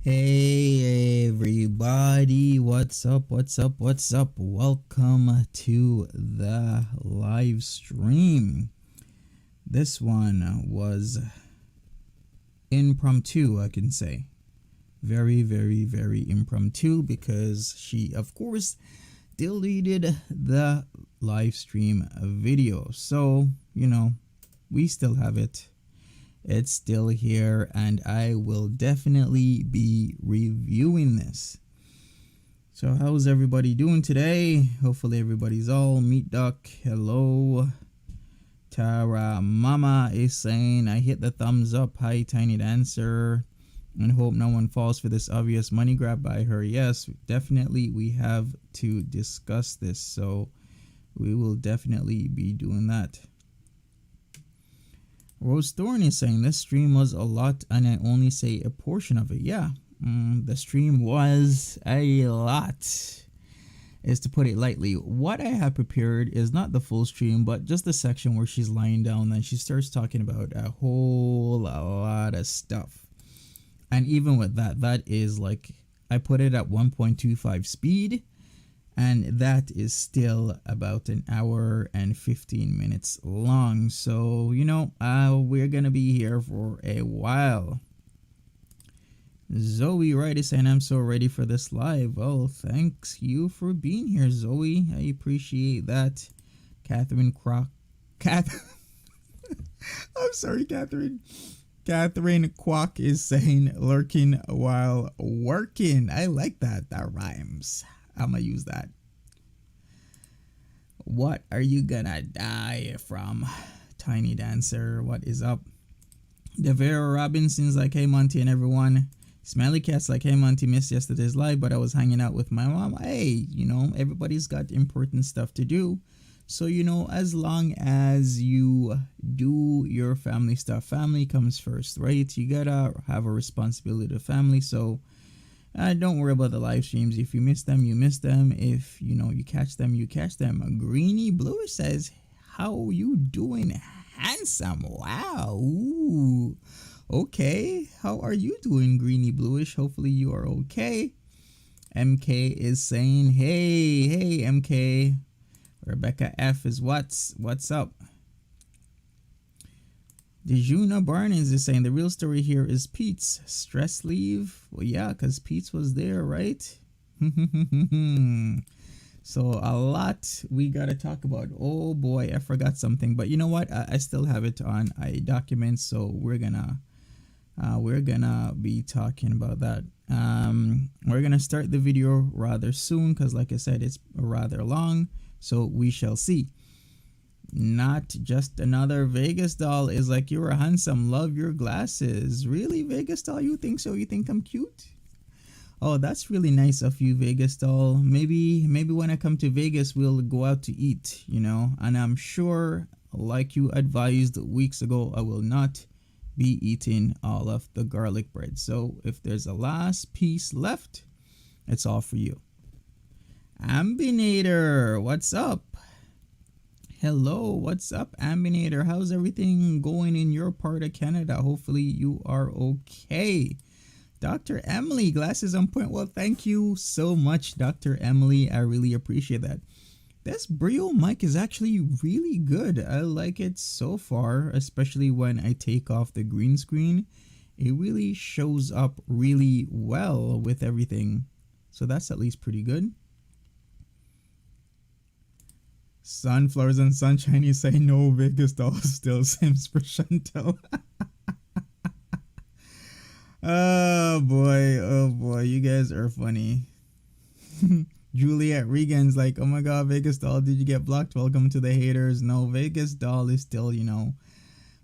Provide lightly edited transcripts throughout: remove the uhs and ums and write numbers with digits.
Hey everybody, what's up? Welcome to the live stream. This one was impromptu, I can say. Very impromptu because she, of course, deleted the live stream video. So, we still have it. It's still here, and I will definitely be reviewing this. So how's everybody doing today? Hopefully everybody's all meat duck. Hello. Tara Mama is saying, I hit the thumbs up. Hi, Tiny Dancer. And hope no one falls for this obvious money grab by her. Yes, definitely we have to discuss this. So we will definitely be doing that. Rose Thorn is saying this stream was a lot and I only say a portion of it. Yeah, the stream was a lot, is to put it lightly. What I have prepared is not the full stream, but just the section where she's lying down and she starts talking about a whole lot of stuff. And even with that, that is like, I put it at 1.25 speed. And that is still about an hour and 15 minutes long. So, we're going to be here for a while. Zoe Wright is saying, I'm so ready for this live. Well, thanks you for being here, Zoe. I appreciate that. Catherine I'm sorry, Catherine. Catherine Kwok is saying, lurking while working. I like that. That rhymes. I'm gonna use that. What are you gonna die from? Tiny Dancer, what is up? Devera Robinson's like, hey Monty and everyone. Smiley Cat's like, hey Monty, missed yesterday's live, but I was hanging out with my mom. Hey, everybody's got important stuff to do. So, as long as you do your family stuff, family comes first, right? You gotta have a responsibility to family. So, don't worry about the live streams. If you miss them, you miss them. If you catch them, you catch them. Greeny Bluish says, how you doing, handsome? Wow. Ooh. Okay, how are you doing, Greeny Bluish? Hopefully you are okay. MK is saying, hey MK. Rebecca F is what's up. Dejuna Barnes is saying the real story here is Pete's stress leave. Well, yeah, because Pete's was there, right? So a lot we got to talk about. Oh boy, I forgot something. But you know what? I still have it on a document. So we're gonna be talking about that. We're going to start the video rather soon because like I said, it's rather long. So we shall see. Not just another Vegas doll is like, you're handsome, love your glasses. Really, Vegas doll? You think so? You think I'm cute? Oh, that's really nice of you, Vegas doll. Maybe when I come to Vegas, we'll go out to eat, and I'm sure, like you advised weeks ago, I will not be eating all of the garlic bread. So if there's a last piece left, it's all for you. Ambinator, what's up? Hello, what's up, Ambinator? How's everything going in your part of Canada? Hopefully you are okay. Dr. Emily, glasses on point. Well, thank you so much, Dr. Emily. I really appreciate that. This Brio mic is actually really good. I like it so far, especially when I take off the green screen. It really shows up really well with everything. So that's at least pretty good. Sunflowers and sunshine, you say no, Vegas doll still sims for Chantal. Oh boy, you guys are funny. Juliet Regan's like, oh my god, Vegas doll, did you get blocked? Welcome to the haters. No, Vegas doll is still,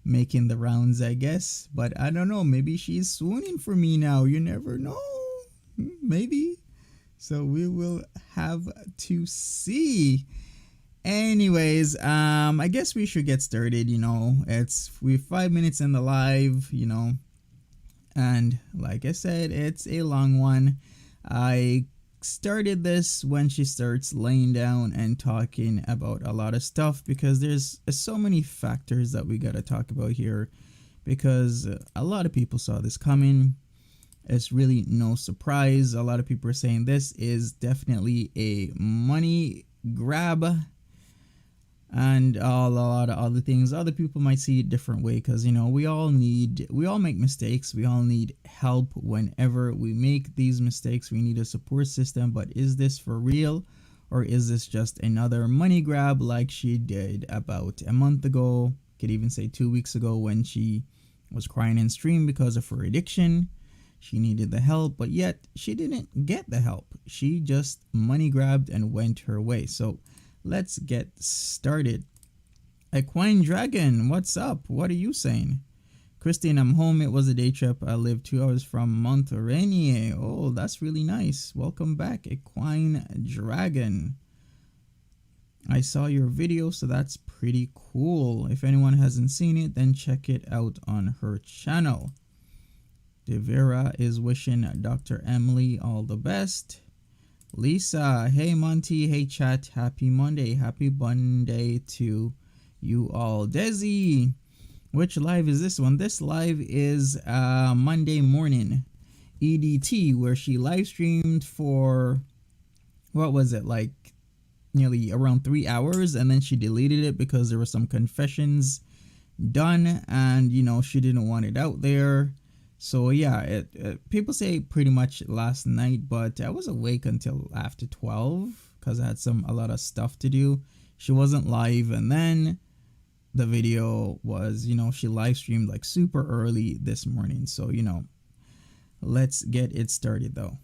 making the rounds, I guess. But I don't know, maybe she's swooning for me now. You never know. Maybe. So we will have to see. Anyways, I guess we should get started. We're 5 minutes in the live, and like I said, it's a long one. I started this when she starts laying down and talking about a lot of stuff because there's so many factors that we got to talk about here because a lot of people saw this coming. It's really no surprise. A lot of people are saying this is definitely a money grab, and a lot of other things. Other people might see it different way, because we all make mistakes. We all need help whenever we make these mistakes. We need a support system. But is this for real, or is this just another money grab like she did about a month ago? Could even say 2 weeks ago, when she was crying in stream because of her addiction. She needed the help, but yet she didn't get the help. She just money grabbed and went her way. So let's get started. Equine Dragon, what's up? What are you saying? Christine, I'm home. It was a day trip. I live 2 hours from Monterrey. Oh, that's really nice. Welcome back, Equine Dragon. I saw your video, so that's pretty cool. If anyone hasn't seen it, then check it out on her channel. Devera is wishing Dr. Emily all the best. Lisa, hey Monty, hey chat, happy Monday. Happy Monday to you all. Desi, which live is this one? This live is Monday morning EDT, where she live streamed for, what was it, like nearly around 3 hours, and then she deleted it because there were some confessions done, and she didn't want it out there. So yeah, people say pretty much last night, but I was awake until after 12 because I had a lot of stuff to do. She wasn't live, and then the video was, she live streamed like super early this morning. So let's get it started though.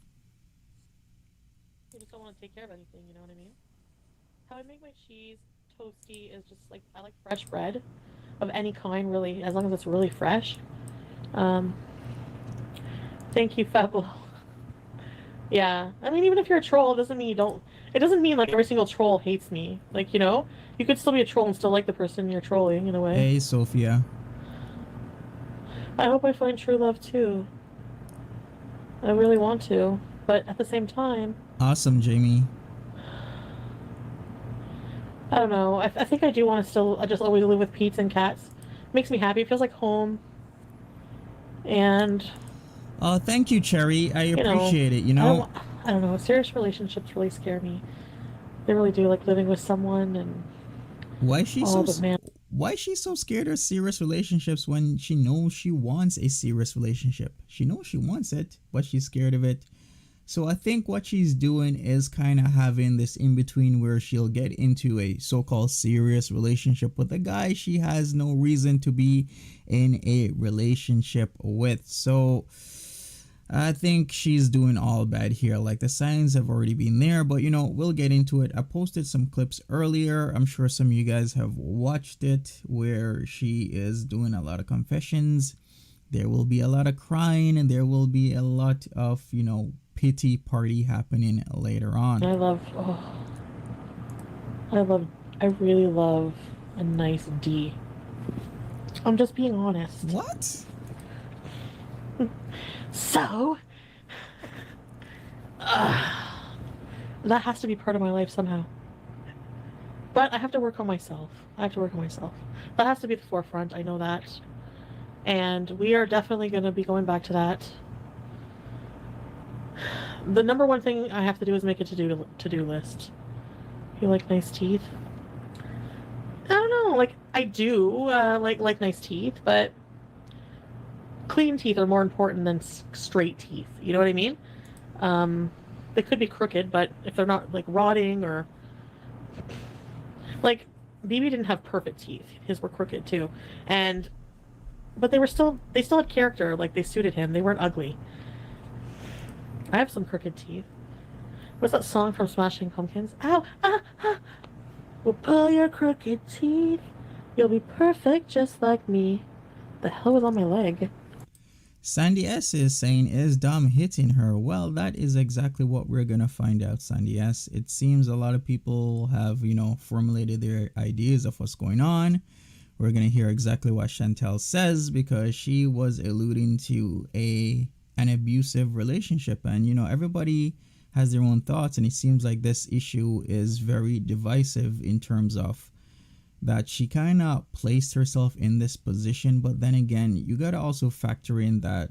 I just don't want to take care of anything, you know what I mean? How I make my cheese toasty is just like, I like fresh bread of any kind, really, as long as it's really fresh. Thank you, Fablo. Yeah, I mean, even if you're a troll, it doesn't mean like every single troll hates me. Like, you could still be a troll and still like the person you're trolling, in a way. Hey, Sophia. I hope I find true love, too. I really want to, but at the same time... Awesome, Jamie. I don't know. I think I do want to still just always live with Pete's and cats. It makes me happy. It feels like home. And... thank you, Cherry. I appreciate it, I don't know. Serious relationships really scare me. They really do, like living with someone and... Why is she so scared of serious relationships when she knows she wants a serious relationship? She knows she wants it, but she's scared of it. So I think what she's doing is kind of having this in-between where she'll get into a so-called serious relationship with a guy she has no reason to be in a relationship with. So I think she's doing all bad here. Like, the signs have already been there, but we'll get into it. I posted some clips earlier. I'm sure some of you guys have watched it, where she is doing a lot of confessions. There will be a lot of crying, and there will be a lot of, pity party happening later on. I really love a nice D. I'm just being honest. What? So, that has to be part of my life somehow. But I have to work on myself. That has to be the forefront. I know that. And we are definitely going to be going back to that. The number one thing I have to do is make a to-do list. You like nice teeth? I don't know. Like, I do like nice teeth, but clean teeth are more important than straight teeth. You know what I mean? They could be crooked, but if they're not like rotting or like, BB didn't have perfect teeth. His were crooked too, but they still had character. Like, they suited him. They weren't ugly. I have some crooked teeth. What's that song from Smashing Pumpkins? Ow! Ah! Ah! We'll pull your crooked teeth. You'll be perfect just like me. The hell was on my leg? Sandy S is saying, is Dom hitting her? Well, that is exactly what we're going to find out, Sandy S. It seems a lot of people have, formulated their ideas of what's going on. We're going to hear exactly what Chantal says, because she was alluding to an abusive relationship. And, everybody has their own thoughts. And it seems like this issue is very divisive in terms of that she kind of placed herself in this position. But then again, you got to also factor in that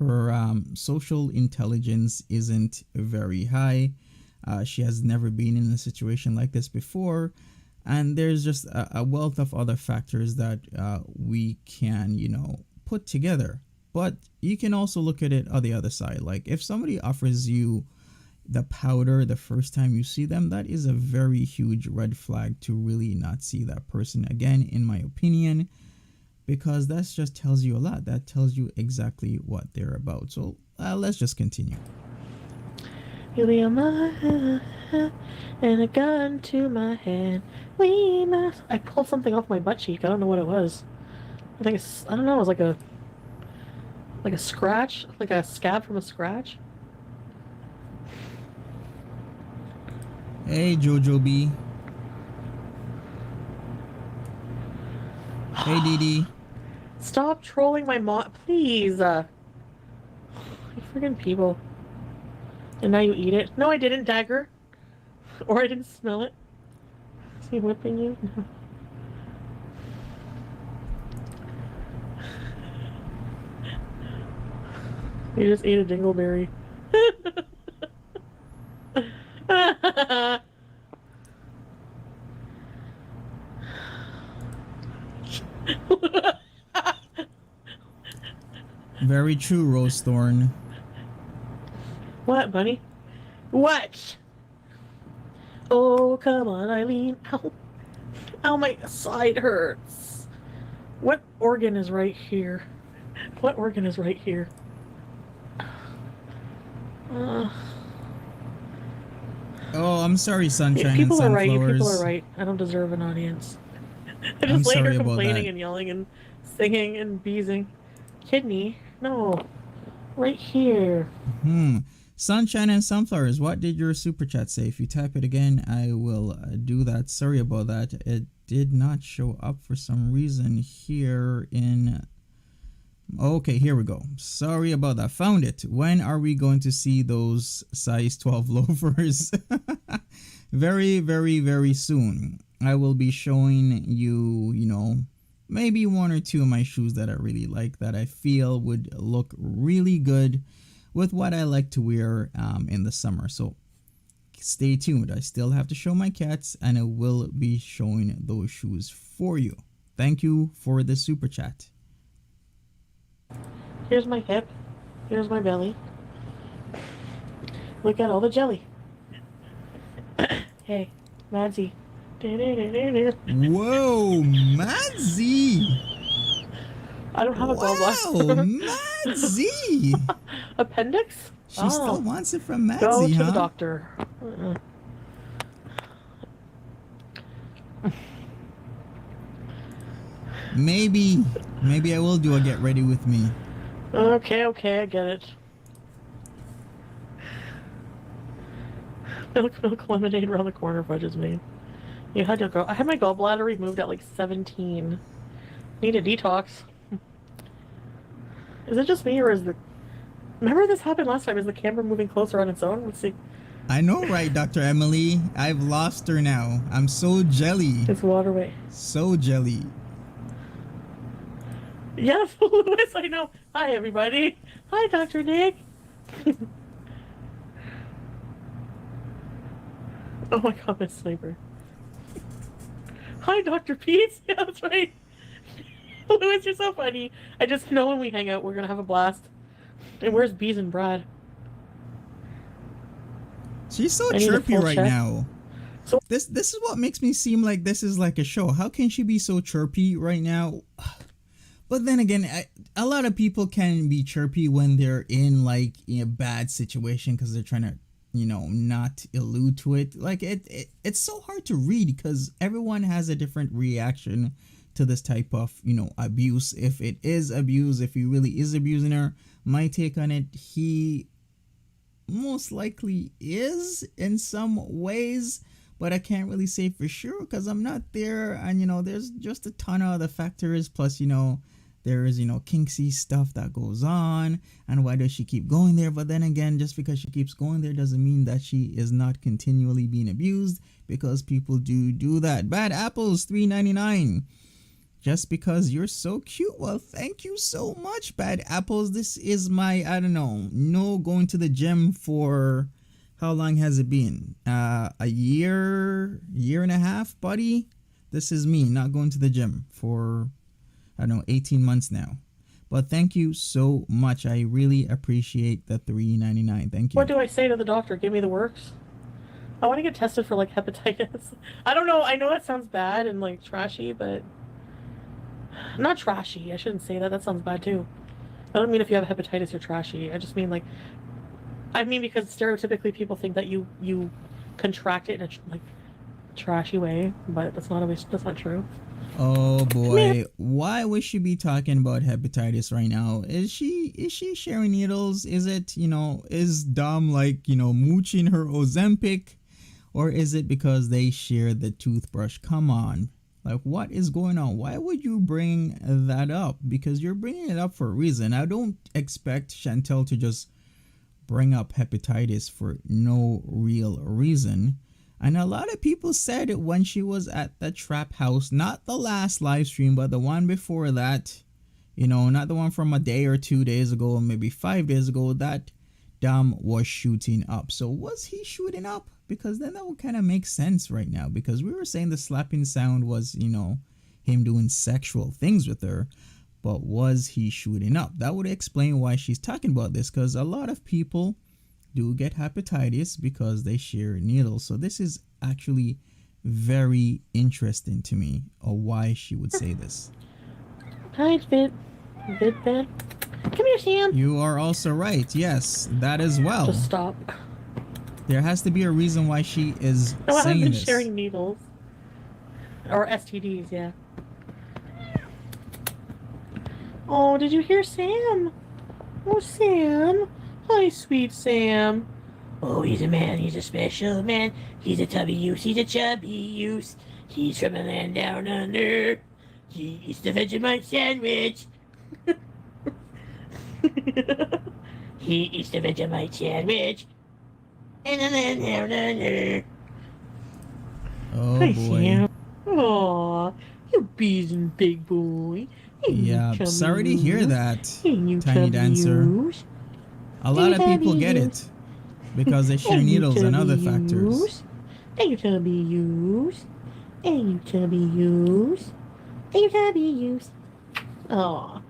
her social intelligence isn't very high. She has never been in a situation like this before, and there's just a wealth of other factors that we can, put together. But you can also look at it on the other side. Like if somebody offers you the powder the first time you see them, that is a very huge red flag to really not see that person again, in my opinion, because that just tells you a lot. That tells you exactly what they're about. So let's just continue. And a gun to my hand. I pulled something off my butt cheek. I don't know what it was. I don't know. It was like a scratch, like a scab from a scratch. Hey, Jojo B. Hey, Dee. Stop trolling my mom, please. You friggin' people. And now you eat it. No, I didn't, Dagger. Or I didn't smell it. Is he whipping you? No. You just ate a dingleberry. Very true, Rose Thorn. What, bunny? What? Oh, come on, Eileen. Ow. Ow, my side hurts. What organ is right here? What organ is right here? Oh, I'm sorry, Sunshine people and are right. Sunflowers. People are right. I don't deserve an audience. I just later complaining and yelling and singing and beezing. Kidney? No. Right here. Sunshine and Sunflowers, what did your super chat say? If you type it again, I will do that. Sorry about that. It did not show up for some reason here in... Okay, here we go. Sorry about that. Found it. When are we going to see those size 12 loafers? Very, very, very soon. I will be showing you, maybe one or two of my shoes that I really like, that I feel would look really good with what I like to wear in the summer. So stay tuned. I still have to show my cats, and I will be showing those shoes for you. Thank you for the super chat. Here's my hip. Here's my belly. Look at all the jelly. Hey, Madsy. Whoa, Madsy! I don't have a gallbladder. Wow, Madsy! Appendix? She still wants it from Madsy, Go to the doctor. Maybe I will do a get ready with me. Okay, I get it. Milk lemonade around the corner, fudges me. You had your girl. I had my gallbladder removed at like 17. Need a detox. Is it just me, or is the... Remember this happened last time? Is the camera moving closer on its own? Let's see. I know, right, Dr. Emily? I've lost her now. I'm so jelly. It's waterway. So jelly. Yes, Lewis, I know. Hi, everybody. Hi, Dr. Nick. Oh my god, Miss Sniper. Hi, Dr. Pete. Yeah, that's right. Lewis, you're so funny. I just know when we hang out, we're gonna have a blast. And where's Bees and Brad? She's so chirpy right now. So this is what makes me seem like this is like a show. How can she be so chirpy right now? But then again, a lot of people can be chirpy when they're in like a bad situation because they're trying to, not allude to it. Like it's so hard to read because everyone has a different reaction to this type of, abuse. If it is abuse, if he really is abusing her, my take on it, he most likely is in some ways, but I can't really say for sure because I'm not there. And there's just a ton of other factors. Plus, there is kinky stuff that goes on, and why does she keep going there? But then again, just because she keeps going there doesn't mean that she is not continually being abused, because people do that. Bad apples $3.99. just because you're so cute. Well, thank you so much, Bad Apples. This is my, I don't know, no going to the gym for, how long has it been? A year and a half, buddy. This is me not going to the gym for, I don't know, 18 months now. But thank you so much. I really appreciate the $3.99. Thank you. What do I say to the doctor? Give me the works. I want to get tested for like hepatitis. I don't know. I know that sounds bad and like trashy, but not trashy. I shouldn't say that. That sounds bad too. I don't mean if you have hepatitis you're trashy. I just mean like, because stereotypically people think that you contract it in a like trashy way, but that's not true. Oh boy, why would she be talking about hepatitis right now? Is she sharing needles? Is it, is Dom like, mooching her Ozempic? Or is it because they share the toothbrush? Come on. Like, what is going on? Why would you bring that up? Because you're bringing it up for a reason. I don't expect Chantal to just bring up hepatitis for no real reason. And a lot of people said it when she was at the trap house, not the last live stream, but the one before that, not the one from a day or 2 days ago, or maybe 5 days ago, that Dom was shooting up. So was he shooting up? Because then that would kind of make sense right now, because we were saying the slapping sound was, him doing sexual things with her. But was he shooting up? That would explain why she's talking about this, because a lot of people do get hepatitis because they share needles. So this is actually very interesting to me, or why she would say this. Hi, Bit. Come here, Sam. You are also right. Yes, that as well. Just stop. There has to be a reason why she is No, saying I've been this. sharing needles. Or STDs, yeah. Oh, did you hear Sam? Oh, Sam. Hi, sweet Sam. Oh, he's a man. He's a special man. He's a tubby use. He's a chubby use. He's from a land down under. He eats the Vegemite sandwich. He eats the Vegemite sandwich. In the land down under. Oh Hi, boy. Sam. Aw, you bees and big boy. Hey, Yeah, you sorry to hear that, Hey, you Tiny Dancer. use. A lot of Hey, people get use. it because they share Hey, you needles and other chubby factors. use. Hey, you chubby use. Hey, you chubby use. Hey, you chubby use. Aw,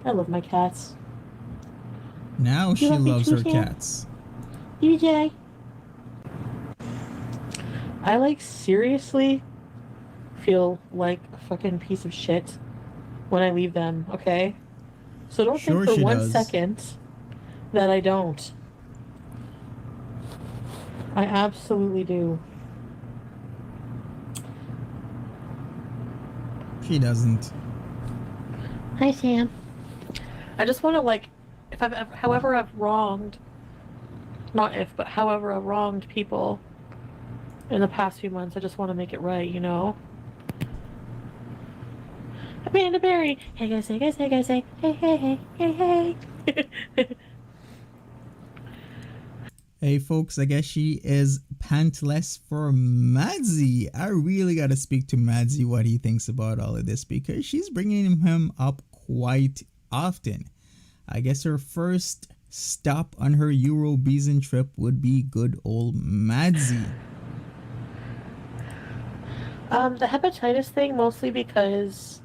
I love my cats. Now she love me loves too, her Sam? cats. DJ. I like seriously feel like a fucking piece of shit when I leave them, okay? So don't Sure think for she 1 does. second that I don't. I absolutely do. She doesn't. Hi, Sam. I just want to, like, however I've wronged, not if, but however I've wronged people in the past few months, I just want to make it right, you know? Amanda Berry. Hey, guys, hey, guys, hey, guys, hey, hey, hey, hey, hey, hey. Hey folks, I guess she is pantless for Madsy. I really gotta speak to Madsy what he thinks about all of this, because she's bringing him up quite often. I guess her first stop on her Eurobeason trip would be good old Madsy. The hepatitis thing, mostly because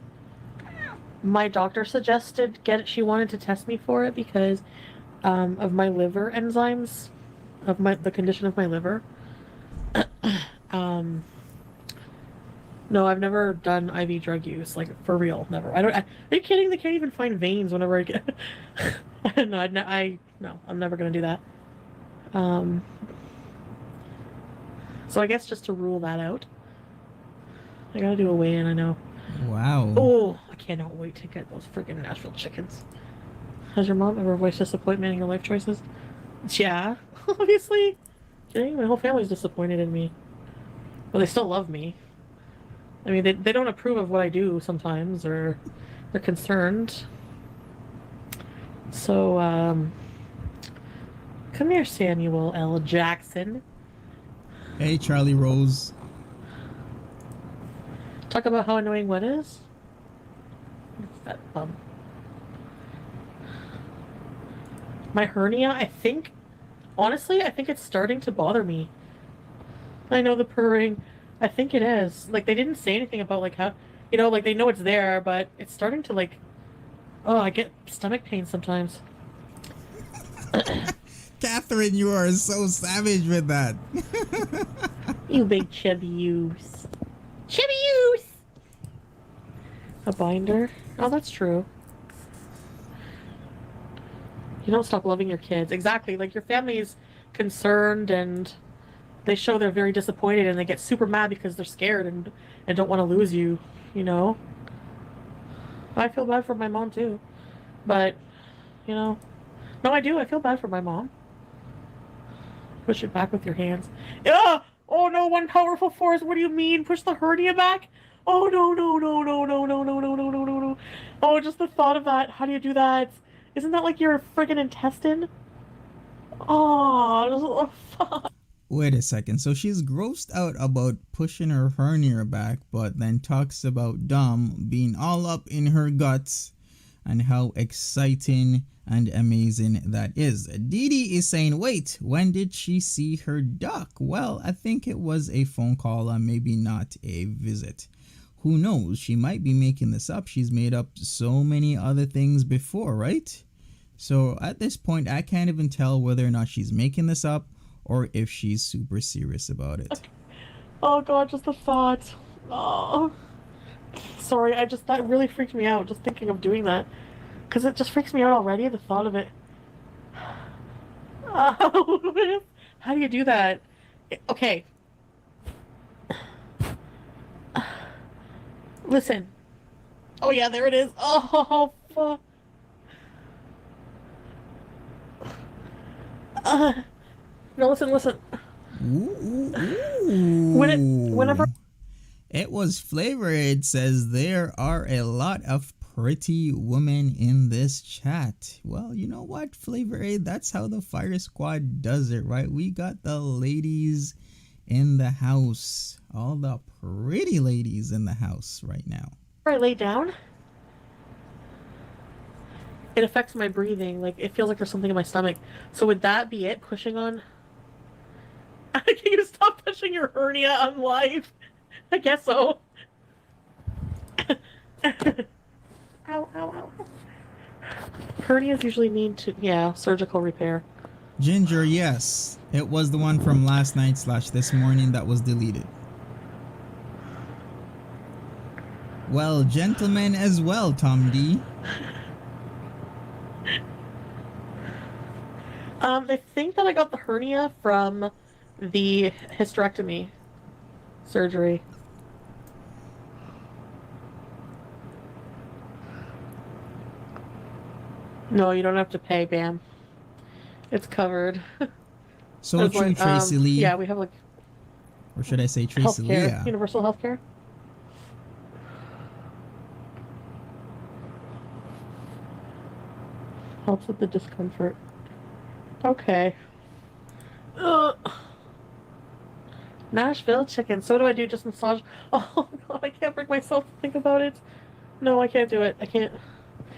my doctor suggested she wanted to test me for it because of my liver enzymes, of the condition of my liver. No, I've never done IV drug use, like, for real, never. Are you kidding? They can't even find veins whenever I get. No, I'm never gonna do that. So I guess just to rule that out, I gotta do a weigh-in. I know. Wow. Oh, I cannot wait to get those friggin' Nashville chickens. Has your mom ever voiced disappointment in your life choices? Yeah, obviously. Kidding? My whole family's disappointed in me. But they still love me. I mean, they don't approve of what I do sometimes, or they're concerned. So, come here, Samuel L. Jackson. Hey Charlie Rose. Talk about how annoying what is? That my hernia, I think, honestly, I think it's starting to bother me. I know the purring. I think it is. Like, they didn't say anything about, like, how, like, they know it's there, but it's starting to, like, oh, I get stomach pain sometimes. Catherine, you are so savage with that. You big chubby use. Chubby use! A binder? Oh, that's true. You don't stop loving your kids. Exactly. Like, your family's concerned and they show they're very disappointed and they get super mad because they're scared and don't want to lose you, you know? I feel bad for my mom too. But, no, I do. I feel bad for my mom. Push it back with your hands. Yeah! Oh no, one powerful force. What do you mean? Push the hernia back? Oh no, no, no, no, no, no, no, no, no, no, no, no. Oh, just the thought of that. How do you do that? Isn't that like your friggin' intestine? Oh, fuck. Wait a second. So she's grossed out about pushing her hernia back, but then talks about Dom being all up in her guts and how exciting and amazing that is. Dee Dee is saying, wait, when did she see her duck? Well, I think it was a phone call and maybe not a visit. Who knows? She might be making this up. She's made up so many other things before, right? So at this point, I can't even tell whether or not she's making this up or if she's super serious about it. Oh god, just the thought. Oh. Sorry, that really freaked me out, just thinking of doing that. Because it just freaks me out already, the thought of it. Oh, how do you do that? Okay. Listen. Oh yeah, there it is. Oh, fuck. No, listen. Whenever it was Flavor, it says there are a lot of pretty women in this chat. Well, you know what, Flavor Aid, that's how the Fire Squad does it, right? We got the ladies in the house, all the pretty ladies in the house right now. I lay down, it affects my breathing. Like, it feels like there's something in my stomach. So would that be it, pushing on? Can you stop pushing your hernia on live? I guess so. Ow. Hernias usually need surgical repair. Ginger, yes. It was the one from last night / this morning that was deleted. Well, gentlemen as well, Tom D. I think that I got the hernia from the hysterectomy surgery. No, you don't have to pay, Bam. It's covered. So true, Tracy Lee. Yeah, we have like... Or should I say Tracy Lee? Healthcare, universal healthcare. Helps with the discomfort. Okay. Nashville chicken. So what do I do? Just massage? Oh god, I can't bring myself to think about it. No, I can't do it. I can't.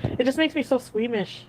It just makes me so squeamish.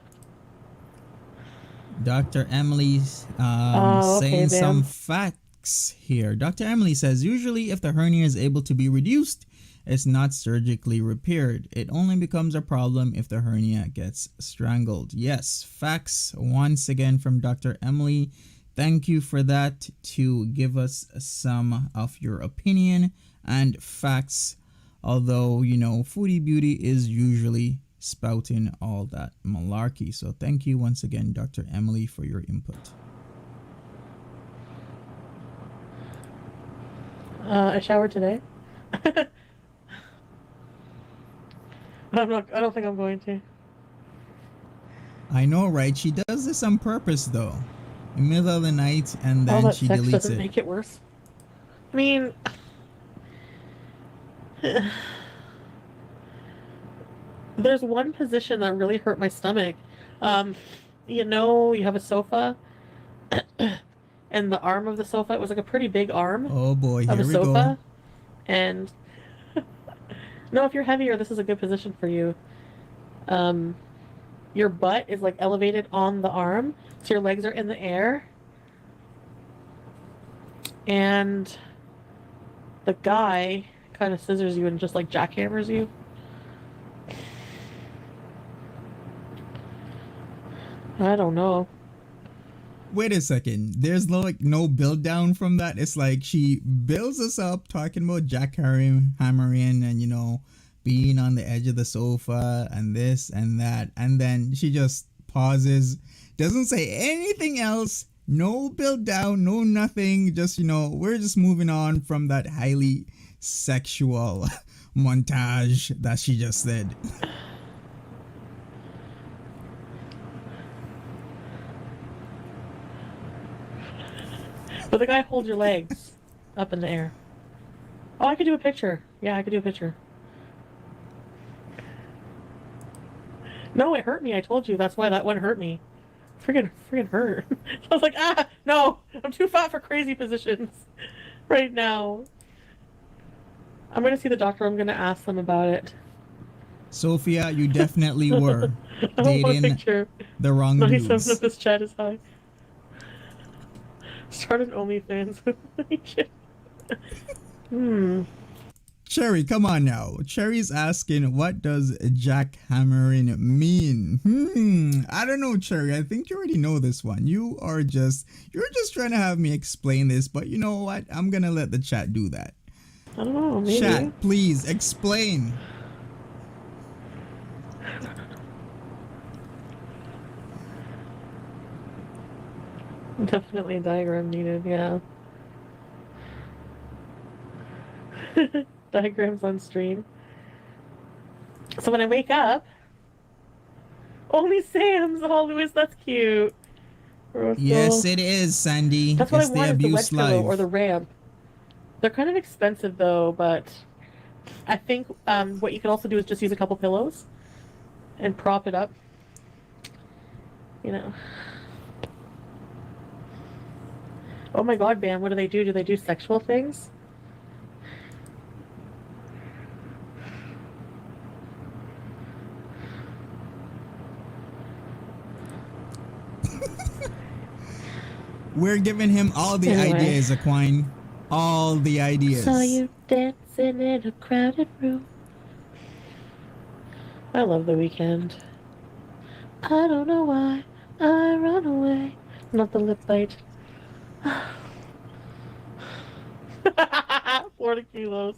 Dr. Emily's saying some facts here. Dr. Emily says, usually if the hernia is able to be reduced, it's not surgically repaired. It only becomes a problem if the hernia gets strangled. Yes, facts once again from Dr. Emily. Thank you for that, to give us some of your opinion and facts. Although, Foodie Beauty is usually spouting all that malarkey. So thank you once again, Dr. Emily, for your input. I showered today. I don't think I'm going to. I know, right? She does this on purpose, though. In the middle of the night, and then she deletes doesn't make it worse. I mean, there's one position that really hurt my stomach. You have a sofa, and the arm of the sofa, it was like a pretty big arm. Oh boy, here of a we sofa, go. And no, if you're heavier, this is a good position for you. your butt is like elevated on the arm, so your legs are in the air, and the guy kind of scissors you and just like jackhammers you. I don't know. Wait a second. There's no build down from that. It's like she builds us up talking about hammering and being on the edge of the sofa and this and that, and then she just pauses, doesn't say anything else, no build down, no nothing, just we're just moving on from that highly sexual montage that she just said. But the guy holds your legs up in the air. Oh, I could do a picture. Yeah, I could do a picture. No, it hurt me. I told you. That's why that one hurt me. Friggin' hurt. I was like, no, I'm too fat for crazy positions right now. I'm going to see the doctor. I'm going to ask them about it. Sophia, you definitely were dating the wrong dudes. 97 of this chat is high. Start an OnlyFans. Cherry, come on now. Cherry's asking, what does jackhammering mean? I don't know, Cherry. I think you already know this one. You're just trying to have me explain this, but you know what? I'm gonna let the chat do that. I don't know, maybe. Chat, please explain. Definitely a diagram needed, yeah. Diagrams on stream. So when I wake up, only Sam's. Oh, Louis, that's cute. Yes, it is, Sandy. That's what it's I want, the is the abuse wedge pillow live. or the ramp. They're kind of expensive though, but I think what you can also do is just use a couple pillows and prop it up. Oh my god, Bam, what do they do? Do they do sexual things? We're giving him all the ideas, Aquine. All the ideas. Saw you dancing in a crowded room. I love The Weeknd. I don't know why I run away. Not the lip bite. 40 kilos.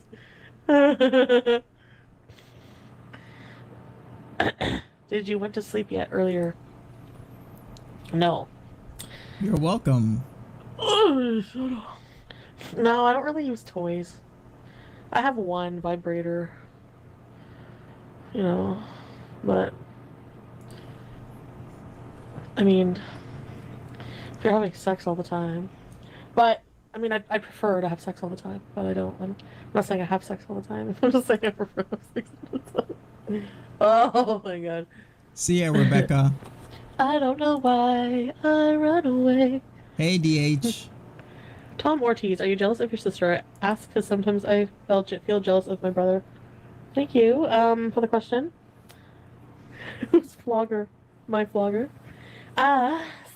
Did you went to sleep yet earlier? No. You're welcome. No, I don't really use toys. I have one vibrator. But I mean, if you're having sex all the time. But I mean, I prefer to have sex all the time, but I don't. I'm not saying I have sex all the time. I'm just saying I prefer to have sex all the time. Oh my god. See ya, Rebecca. I don't know why I run away. Hey, DH. Tom Ortiz, are you jealous of your sister? I ask because sometimes I feel jealous of my brother. Thank you for the question. Who's vlogger? My vlogger.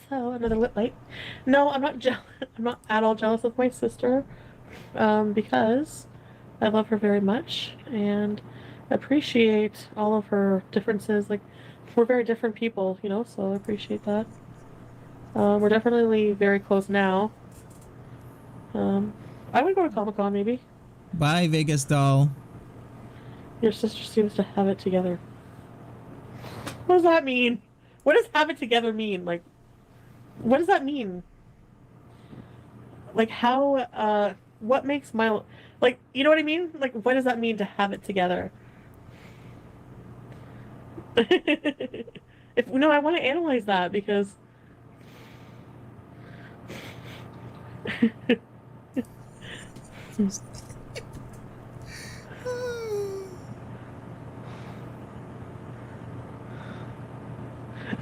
So another lip light. No, I'm not jealous. I'm not at all jealous of my sister, because I love her very much and appreciate all of her differences. Like, we're very different people, so I appreciate that. We're definitely very close now. I would go to Comic-Con maybe. Bye, Vegas doll. Your sister seems to have it together. What does that mean? What does have it together mean? Like, what does that mean? Like, how, what makes my, like, you know what I mean? Like, what does that mean to have it together? I want to analyze that because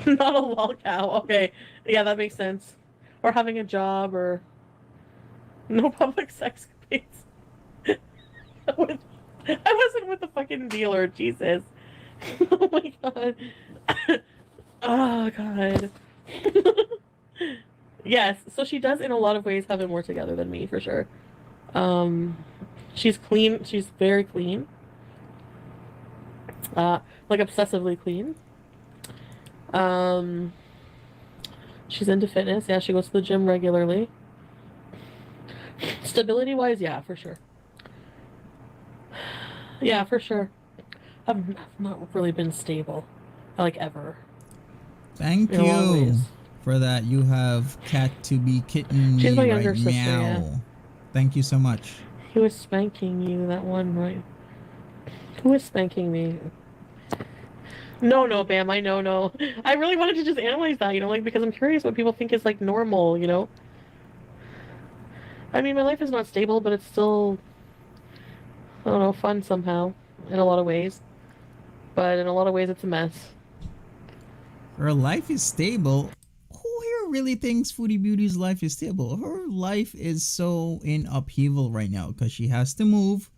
not a lol cow. Okay, yeah, that makes sense. Or having a job, or no public sex space. I wasn't with the fucking dealer, Jesus. Oh my god. Oh god. Yes, so she does in a lot of ways have it more together than me for sure. Um, she's clean. She's very clean. Like obsessively clean. Um, she's into fitness. Yeah, she goes to the gym regularly. Stability wise, yeah, for sure. Yeah, for sure. I've not really been stable, like ever, Thank in a lot of you ways. for that. You have cat to be kitten She's me my right younger sister, yeah. now. Thank you so much. He was spanking you that one, right? Who was spanking me? No, no, Bam, I know, no. I really wanted to just analyze that, like, because I'm curious what people think is, like, normal. I mean, my life is not stable, but it's still, I don't know, fun somehow, in a lot of ways. But in a lot of ways, it's a mess. Her life is stable. Who here really thinks Foodie Beauty's life is stable? Her life is so in upheaval right now because she has to move.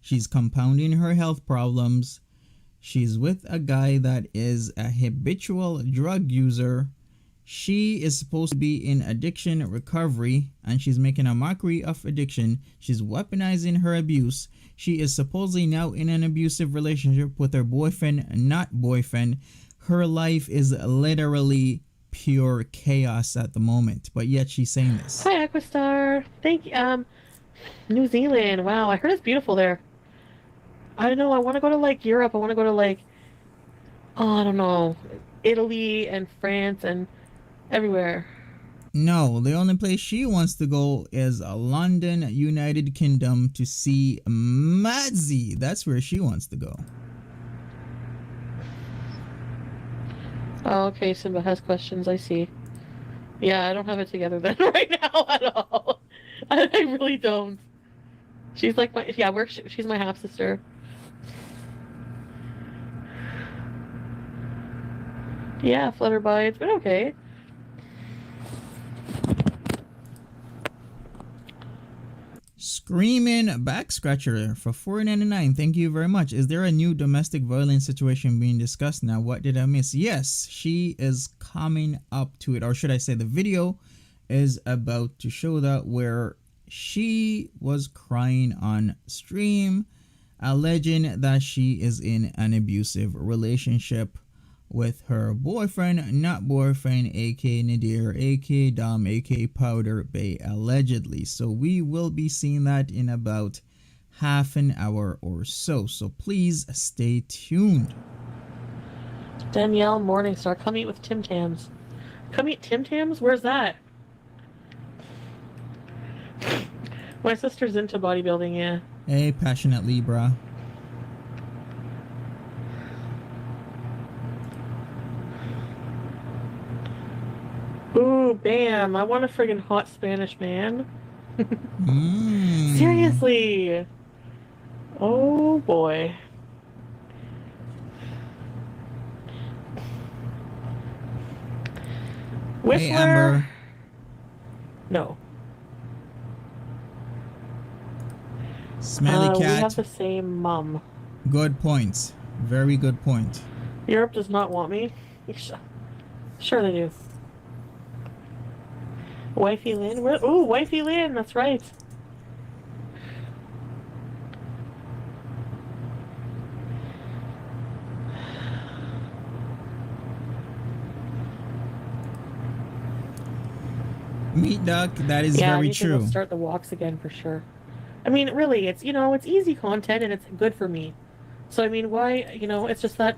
She's compounding her health problems. She's with a guy that is a habitual drug user. She is supposed to be in addiction recovery and she's making a mockery of addiction. She's weaponizing her abuse. She is supposedly now in an abusive relationship with her boyfriend, not boyfriend. Her life is literally pure chaos at the moment, but yet she's saying this. Hi, Aquastar. Thank you. New Zealand. Wow, I heard it's beautiful there. I don't know. I want to go to, like, Europe. I want to go to, like, oh, I don't know, Italy and France and everywhere. No, the only place she wants to go is London, United Kingdom to see Madzi. That's where she wants to go. Oh, okay, Simba has questions. I see. Yeah, I don't have it together then right now at all. I really don't. She's like my, yeah, she's my half sister. Yeah, Flutterby. It's been okay. Screaming back scratcher for $4.99. Thank you very much. Is there a new domestic violence situation being discussed now? What did I miss? Yes, she is coming up to it, or should I say the video is about to show that, where she was crying on stream alleging that she is in an abusive relationship with her boyfriend, not boyfriend, aka Nadir, aka Dom, aka Powder Bay, allegedly. So we will be seeing that in about half an hour or so. So please stay tuned. Danielle Morningstar, come eat with Tim Tams. Come eat Tim Tams? Where's that? My sister's into bodybuilding, yeah. Hey, passionate Libra. Ooh, bam. I want a friggin' hot Spanish man. Seriously. Oh, boy. Whistler? Hey, Amber. No. Smelly We cat. have the same mom. Good points. Very good point. Europe does not want me. Sure they do. Wifey Lynn? Ooh, Wifey Lynn, that's right. Meat duck, that is yeah, very I need true. to start the walks again for sure. I mean, really, it's it's easy content and it's good for me. So I mean, why, it's just that.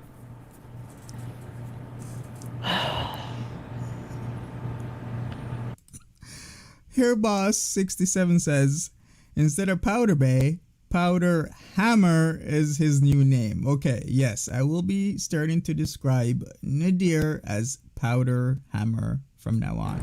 Here Boss 67 says, instead of Powder Bay, Powder Hammer is his new name. Okay, yes, I will be starting to describe Nadir as Powder Hammer from now on.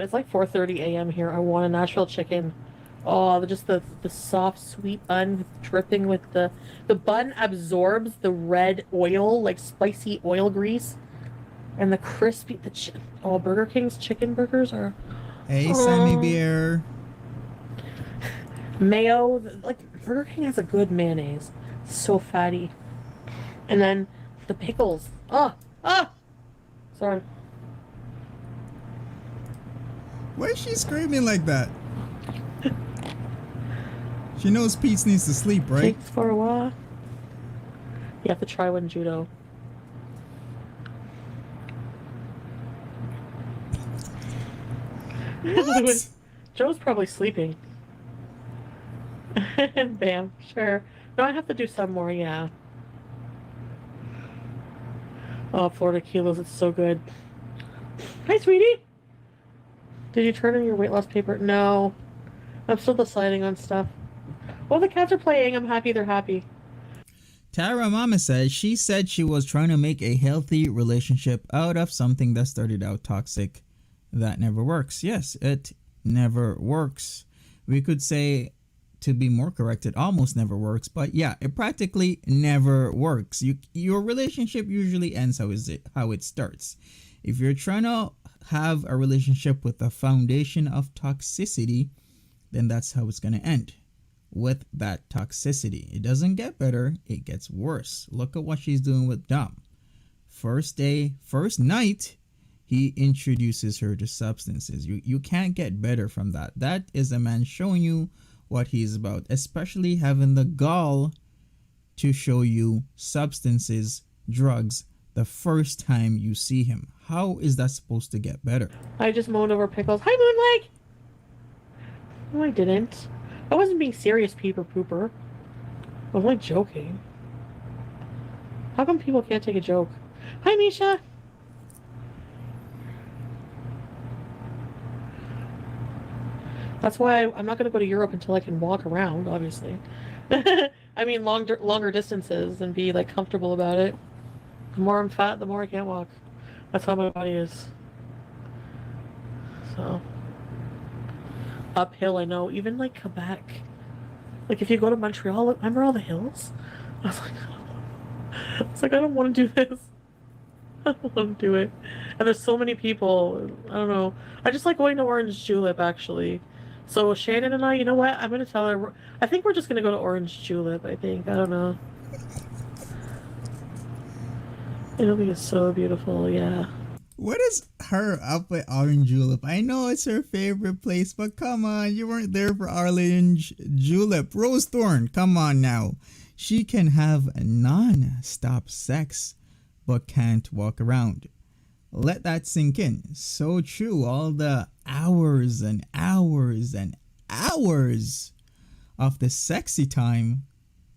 It's like 4:30 a.m. here. I want a Nashville chicken. Oh, just the soft, sweet bun dripping with the bun absorbs the red oil, like spicy oil grease. And the crispy, Burger King's chicken burgers are, Hey, Sammy oh, Bear. mayo. Like, Burger King has a good mayonnaise. So fatty. And then the pickles. Sorry. Why is she screaming like that? She knows Pete needs to sleep, right? Takes for a while. You have to try one judo. What? Joe's probably sleeping. And bam, sure. No, I have to do some more, yeah. Oh, Florida kilos, it's so good. Hi, sweetie. Did you turn in your weight loss paper? No. I'm still deciding on stuff. Well, the cats are playing. I'm happy they're happy. Tara Mama says she said she was trying to make a healthy relationship out of something that started out toxic. That never works. Yes, it never works. We could say, to be more correct, it almost never works. But yeah, it practically never works. Your relationship usually ends how it starts. If you're trying to have a relationship with a foundation of toxicity, then that's how it's going to end. With that toxicity, it doesn't get better, it gets worse. Look at what she's doing with Dom. First day, first night, he introduces her to substances. You can't get better from that. That is a man showing you what he's about, especially having the gall to show you substances, drugs, the first time you see him. How is that supposed to get better? I just moaned over pickles. Hi, Moonleg! No, I didn't. I wasn't being serious, Peeper Pooper. I was only joking. How come people can't take a joke? Hi, Misha! That's why I'm not going to go to Europe until I can walk around, obviously. I mean, longer distances and be, like, comfortable about it. The more I'm fat, the more I can't walk. That's how my body is. So... uphill, I know. Even like Quebec, like if you go to Montreal, remember all the hills? I don't want to do this. I don't want to do it. And there's so many people. I don't know. I just like going to Orange Julep actually. So Shannon and I, you know what? I'm gonna tell her. I think we're just gonna go to Orange Julep. I don't know. It'll be so beautiful. Yeah. What is her up at Orange Julep? I know it's her favorite place, but come on, you weren't there for Orange Julep. Rose Thorn, come on now. She can have non-stop sex, but can't walk around. Let that sink in. So true. All the hours and hours and hours of the sexy time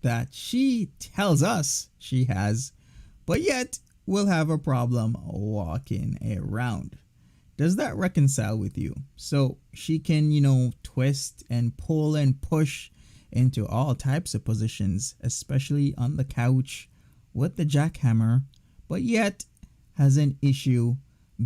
that she tells us she has, but yet will have a problem walking around. Does that reconcile with you? So she can, twist and pull and push into all types of positions, especially on the couch with the jackhammer, but yet has an issue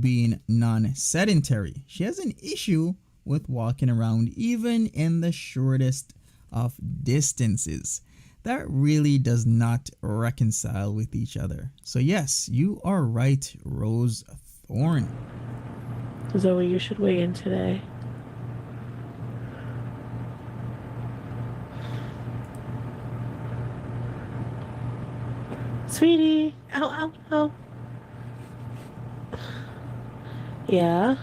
being non-sedentary. She has an issue with walking around even in the shortest of distances. That really does not reconcile with each other. So yes, you are right, Rose Thorn. Zoe, you should weigh in today. Sweetie! Ow, ow, ow. Yeah?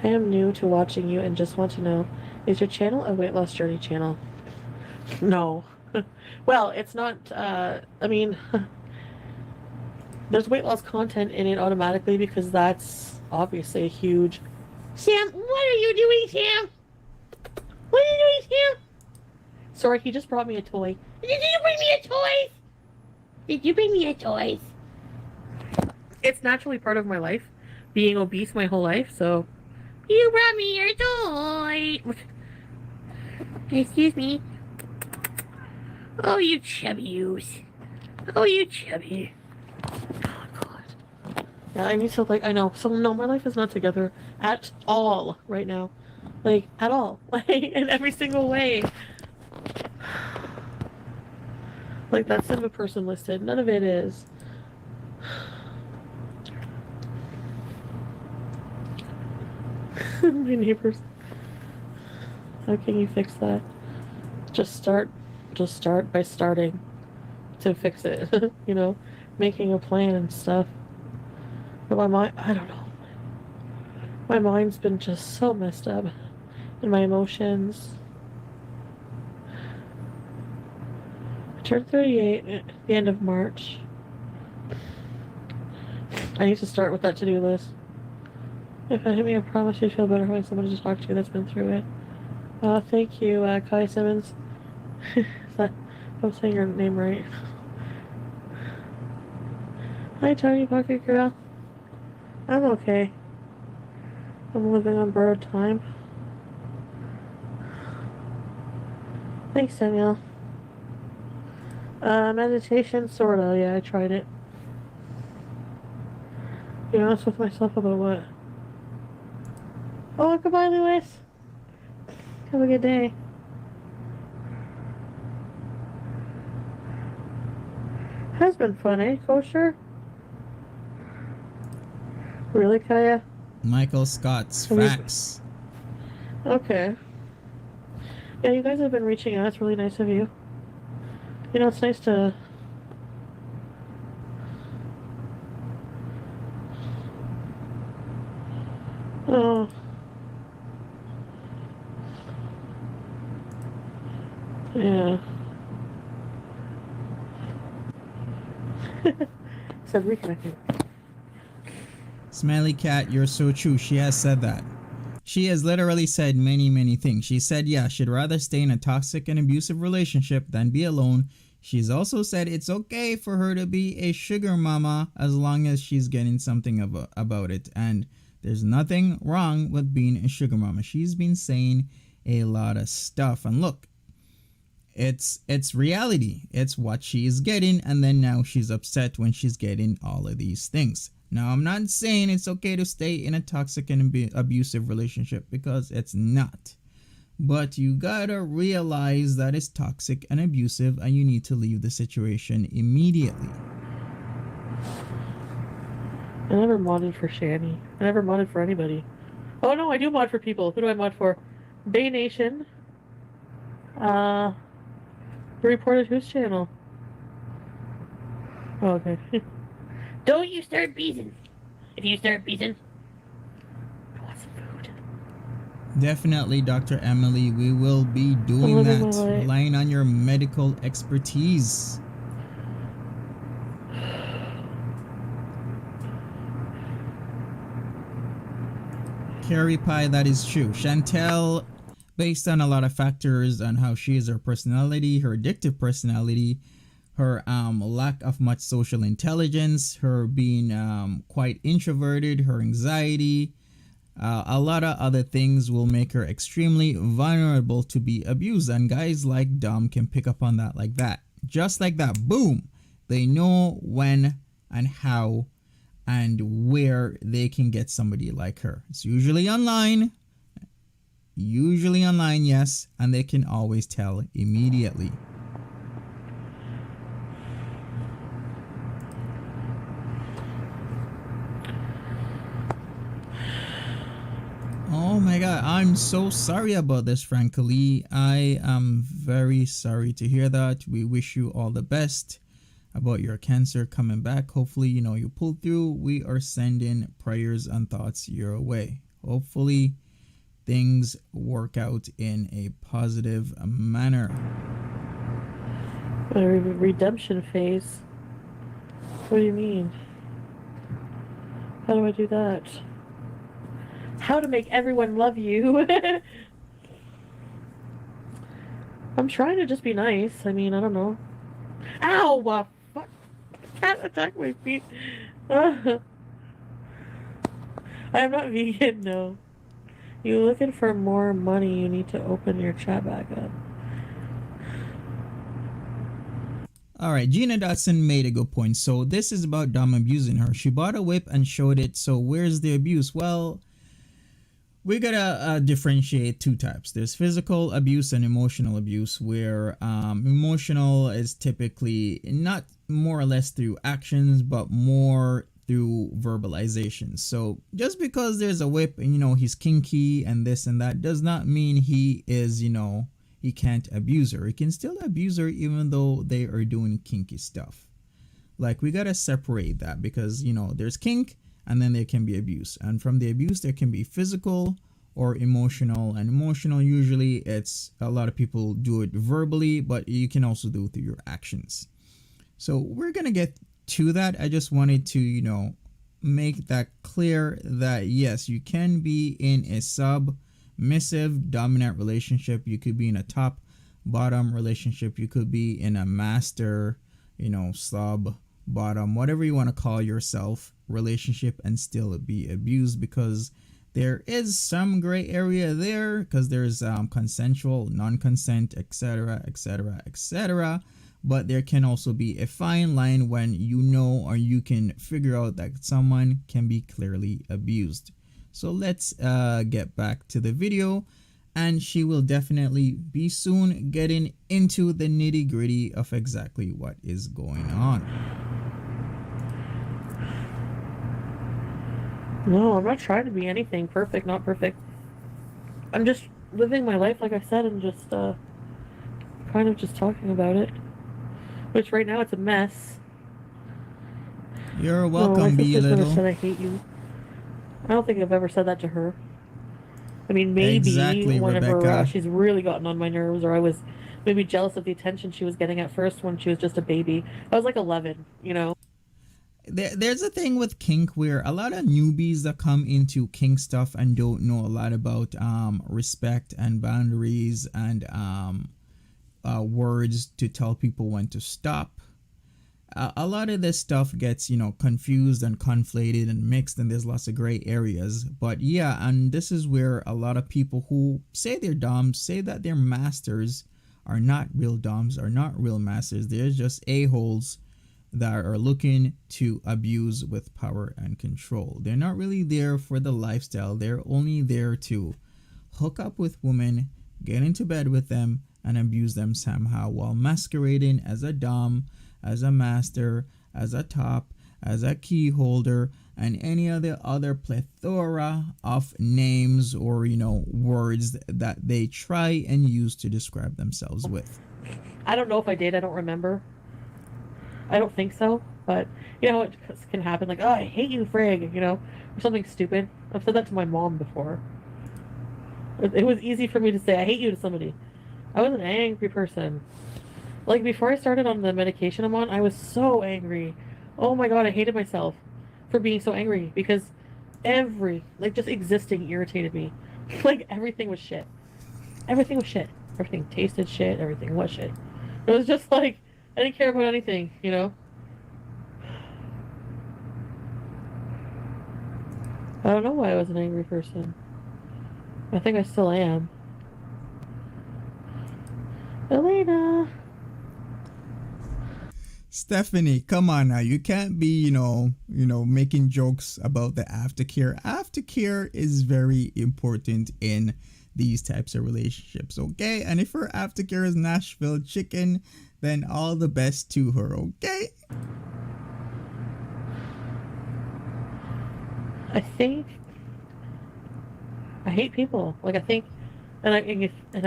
I am new to watching you and just want to know, is your channel a weight loss journey channel? No. Well, it's not, I mean, there's weight loss content in it automatically because that's obviously a huge... Sam, what are you doing, Sam? What are you doing, Sam? Sorry, he just brought me a toy. Did you bring me a toy? Did you bring me a toy? It's naturally part of my life, being obese my whole life, so... You brought me your toy! Excuse me. Oh, you chubby-oos. Oh, you chubby. Oh, God. Yeah, I need to, I know. So, no, my life is not together at all right now. At all. In every single way. Like, that's not a person listed. None of it is. My neighbors. How can you fix that? Just start. Just start by starting to fix it. You know, making a plan and stuff. But my mind, I don't know. My mind's been just so messed up. And my emotions. I turned 38 at the end of March. I need to start with that to-do list. If I hit me, I promise you'd feel better having someone to talk to that's been through it. Thank you, Kai Simmons. I'm saying your name right. Hi, Tony Pocket Girl. I'm okay. I'm living on borrowed time. Thanks, Danielle. Meditation, sorta. Yeah, I tried it. Be honest with myself about what? Oh, goodbye, Lewis. Have a good day. Has been fun, eh, Kosher? Really, Kaya? Michael Scott's facts. Okay. Yeah, you guys have been reaching out. It's really nice of you. You know, it's nice to... Oh. Yeah. Said reconnecting. Smelly Cat, you're so true. She has said that. She has literally said many things. She said, yeah, she'd rather stay in a toxic and abusive relationship than be alone. She's also said it's okay for her to be a sugar mama as long as she's getting something about it. And there's nothing wrong with being a sugar mama. She's been saying a lot of stuff. And look, it's reality. It's what she's getting. And then now she's upset when she's getting all of these things. Now, I'm not saying it's okay to stay in a toxic and abusive relationship, because it's not. But you gotta realize that it's toxic and abusive and you need to leave the situation immediately. I never modded for Shani. I never modded for anybody. Oh no, I do mod for people. Who do I mod for? Bay Nation. Reported whose channel? Oh, okay. Don't you start beezing. If you start beezing, I want some food. Definitely, Dr. Emily, we will be doing that, relying on your medical expertise. Carrie Pie, that is true. Chantal, based on a lot of factors on how she is, her personality, her addictive personality, her lack of much social intelligence, her being quite introverted, her anxiety, a lot of other things will make her extremely vulnerable to be abused. And guys like Dom can pick up on that like that. Just like that. Boom. They know when and how and where they can get somebody like her. It's usually online. Yes. And they can always tell immediately. Oh my god, I'm so sorry about this, frankly. I am very sorry to hear that. We wish you all the best about your cancer coming back. Hopefully, you pulled through. We are sending prayers and thoughts your way. Hopefully, things work out in a positive manner. A redemption phase? What do you mean? How do I do that? How to make everyone love you. I'm trying to just be nice. I mean, I don't know. Ow! Fuck. Cat attacked my feet. I am not vegan, no. You looking for more money, you need to open your chat back up. Alright, Gina Dotson made a good point. So this is about Dom abusing her. She bought a whip and showed it. So where's the abuse? Well, we gotta differentiate two types. There's physical abuse and emotional abuse, where emotional is typically not more or less through actions, but more through verbalization. So just because there's a whip and he's kinky and this and that does not mean he is he can't abuse her. He can still abuse her even though they are doing kinky stuff. Like, we gotta separate that, because there's kink and then there can be abuse, and from the abuse there can be physical or emotional. And emotional, usually it's a lot of people do it verbally, but you can also do it through your actions. So we're gonna get to that. I just wanted to make that clear, that yes, you can be in a submissive dominant relationship, you could be in a top bottom relationship, you could be in a master sub bottom, whatever you want to call yourself, relationship, and still be abused, because there is some gray area there, because there's consensual, non-consent, etc, etc, etc. But there can also be a fine line when or you can figure out that someone can be clearly abused. So let's get back to the video, and she will definitely be soon getting into the nitty-gritty of exactly what is going on. No, I'm not trying to be anything perfect, not perfect. I'm just living my life, like I said, and just kind of just talking about it. Which right now it's a mess. You're welcome, my Be sister's never Little. said I hate you. I don't think I've ever said that to her. I mean, maybe Exactly, whenever Rebecca. she's really gotten on my nerves, or I was maybe jealous of the attention she was getting at first when she was just a baby. I was like 11, There's a thing with kink where a lot of newbies that come into kink stuff and don't know a lot about respect and boundaries and words to tell people when to stop. A lot of this stuff gets confused and conflated and mixed, and there's lots of gray areas. But yeah, and this is where a lot of people who say they're doms, say that they're masters, are not real doms, are not real masters. They're just a-holes that are looking to abuse with power and control. They're not really there for the lifestyle. They're only there to hook up with women, get into bed with them, and abuse them somehow, while masquerading as a dom, as a master, as a top, as a key holder, and any other plethora of names or words that they try and use to describe themselves with. I don't know if I did. I don't remember. I don't think so. But it can happen. Like, oh, I hate you, Frig. Or something stupid. I've said that to my mom before. It was easy for me to say I hate you to somebody. I was an angry person. Like, before I started on the medication I'm on, I was so angry. Oh my god, I hated myself for being so angry, because just existing irritated me. Like, everything was shit. Everything was shit. Everything tasted shit. Everything was shit. It was just like, I didn't care about anything, I don't know why I was an angry person. I think I still am. Elena! Stephanie, come on now. You can't be, making jokes about the aftercare. Aftercare is very important in these types of relationships, okay? And if her aftercare is Nashville chicken, then all the best to her, okay? I think I hate people. Like, I think, and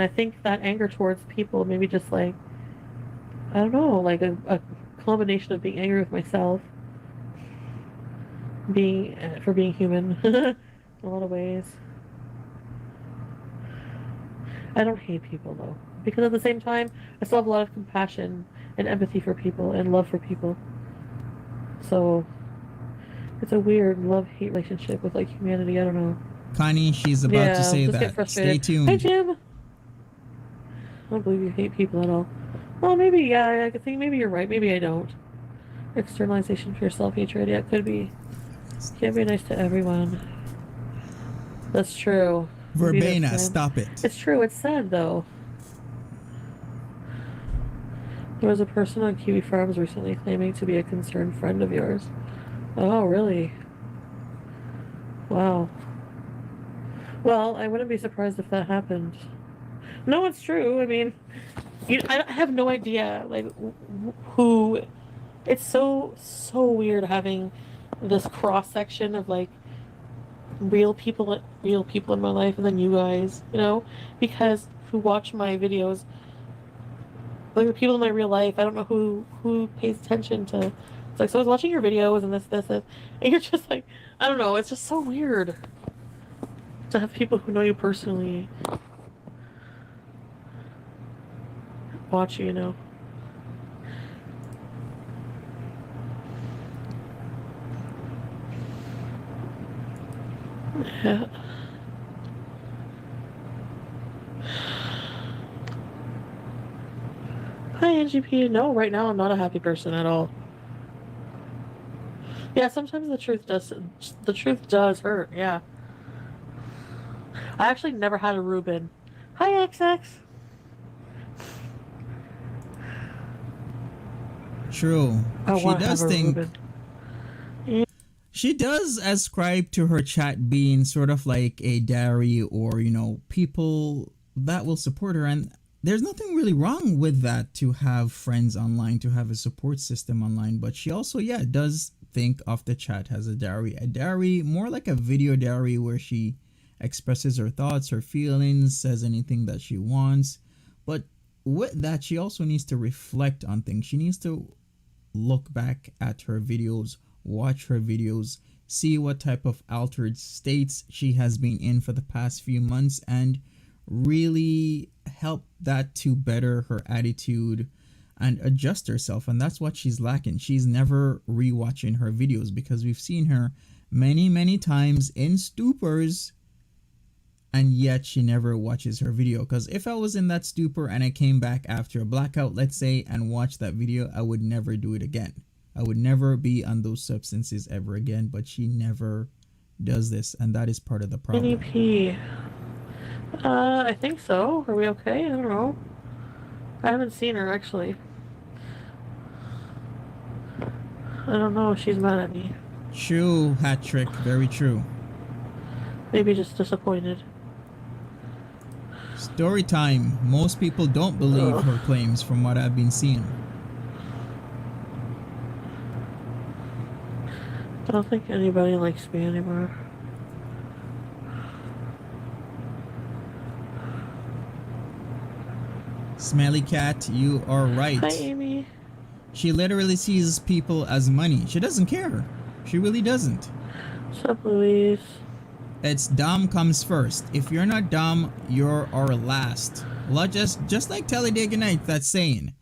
I think that anger towards people, maybe just like, I don't know, like a combination of being angry with myself, for being human, in a lot of ways. I don't hate people though, because at the same time, I still have a lot of compassion and empathy for people and love for people. So it's a weird love-hate relationship with, like, humanity. I don't know. Connie, she's about to say just get that. frustrated. Stay Hi, tuned. Jim. I don't believe you hate people at all. Well, maybe, yeah, I think maybe you're right. Maybe I don't. Externalization for your self-hatred. Yeah, it could be. Can't be nice to everyone. That's true. Verbena, stop it. It's true. It's sad, though. There was a person on KiwiFarms recently claiming to be a concerned friend of yours. Oh, really? Wow. Well, I wouldn't be surprised if that happened. No, it's true. I mean, I have no idea, like, who. It's so weird having this cross section of like real people in my life, and then you guys, because who watch my videos, like the people in my real life. I don't know who pays attention to. It's like, so I was watching your videos and this, and you're just like, I don't know. It's just so weird to have people who know you personally watch you. Yeah. Hi, NGP. No, right now I'm not a happy person at all. Yeah, sometimes the truth does hurt. Yeah. I actually never had a Reuben. Hi, XX. True. I She want to have does a think. Reuben. Yeah. She does ascribe to her chat being sort of like a diary, or, people that will support her. And there's nothing really wrong with that, to have friends online, to have a support system online. But she also, yeah, does think of the chat as a diary. A diary, more like a video diary, where she expresses her thoughts, her feelings, says anything that she wants. But with that, she also needs to reflect on things. She needs to look back at her videos, watch her videos, see what type of altered states she has been in for the past few months, and really help that to better her attitude and adjust herself. And that's what she's lacking. She's never rewatching her videos, because we've seen her many times in stupors, and yet she never watches her video. Because if I was in that stupor and I came back after a blackout, let's say, and watched that video, I would never do it again. I would never be on those substances ever again. But she never does this, and that is part of the problem. NEP. I think so. Are we okay? I don't know. I haven't seen her actually. I don't know if she's mad at me. True, hat trick, very true. Maybe just disappointed. Story time. Most people don't believe Ugh. her claims, from what I've been seeing. I don't think anybody likes me anymore. Smelly cat, you are right. Hi, Amy. She literally sees people as money. She doesn't care. She really doesn't. What's up, Louise? It's Dom comes first. If you're not Dom, you're our last. Well, just like Talladega Nights, that saying.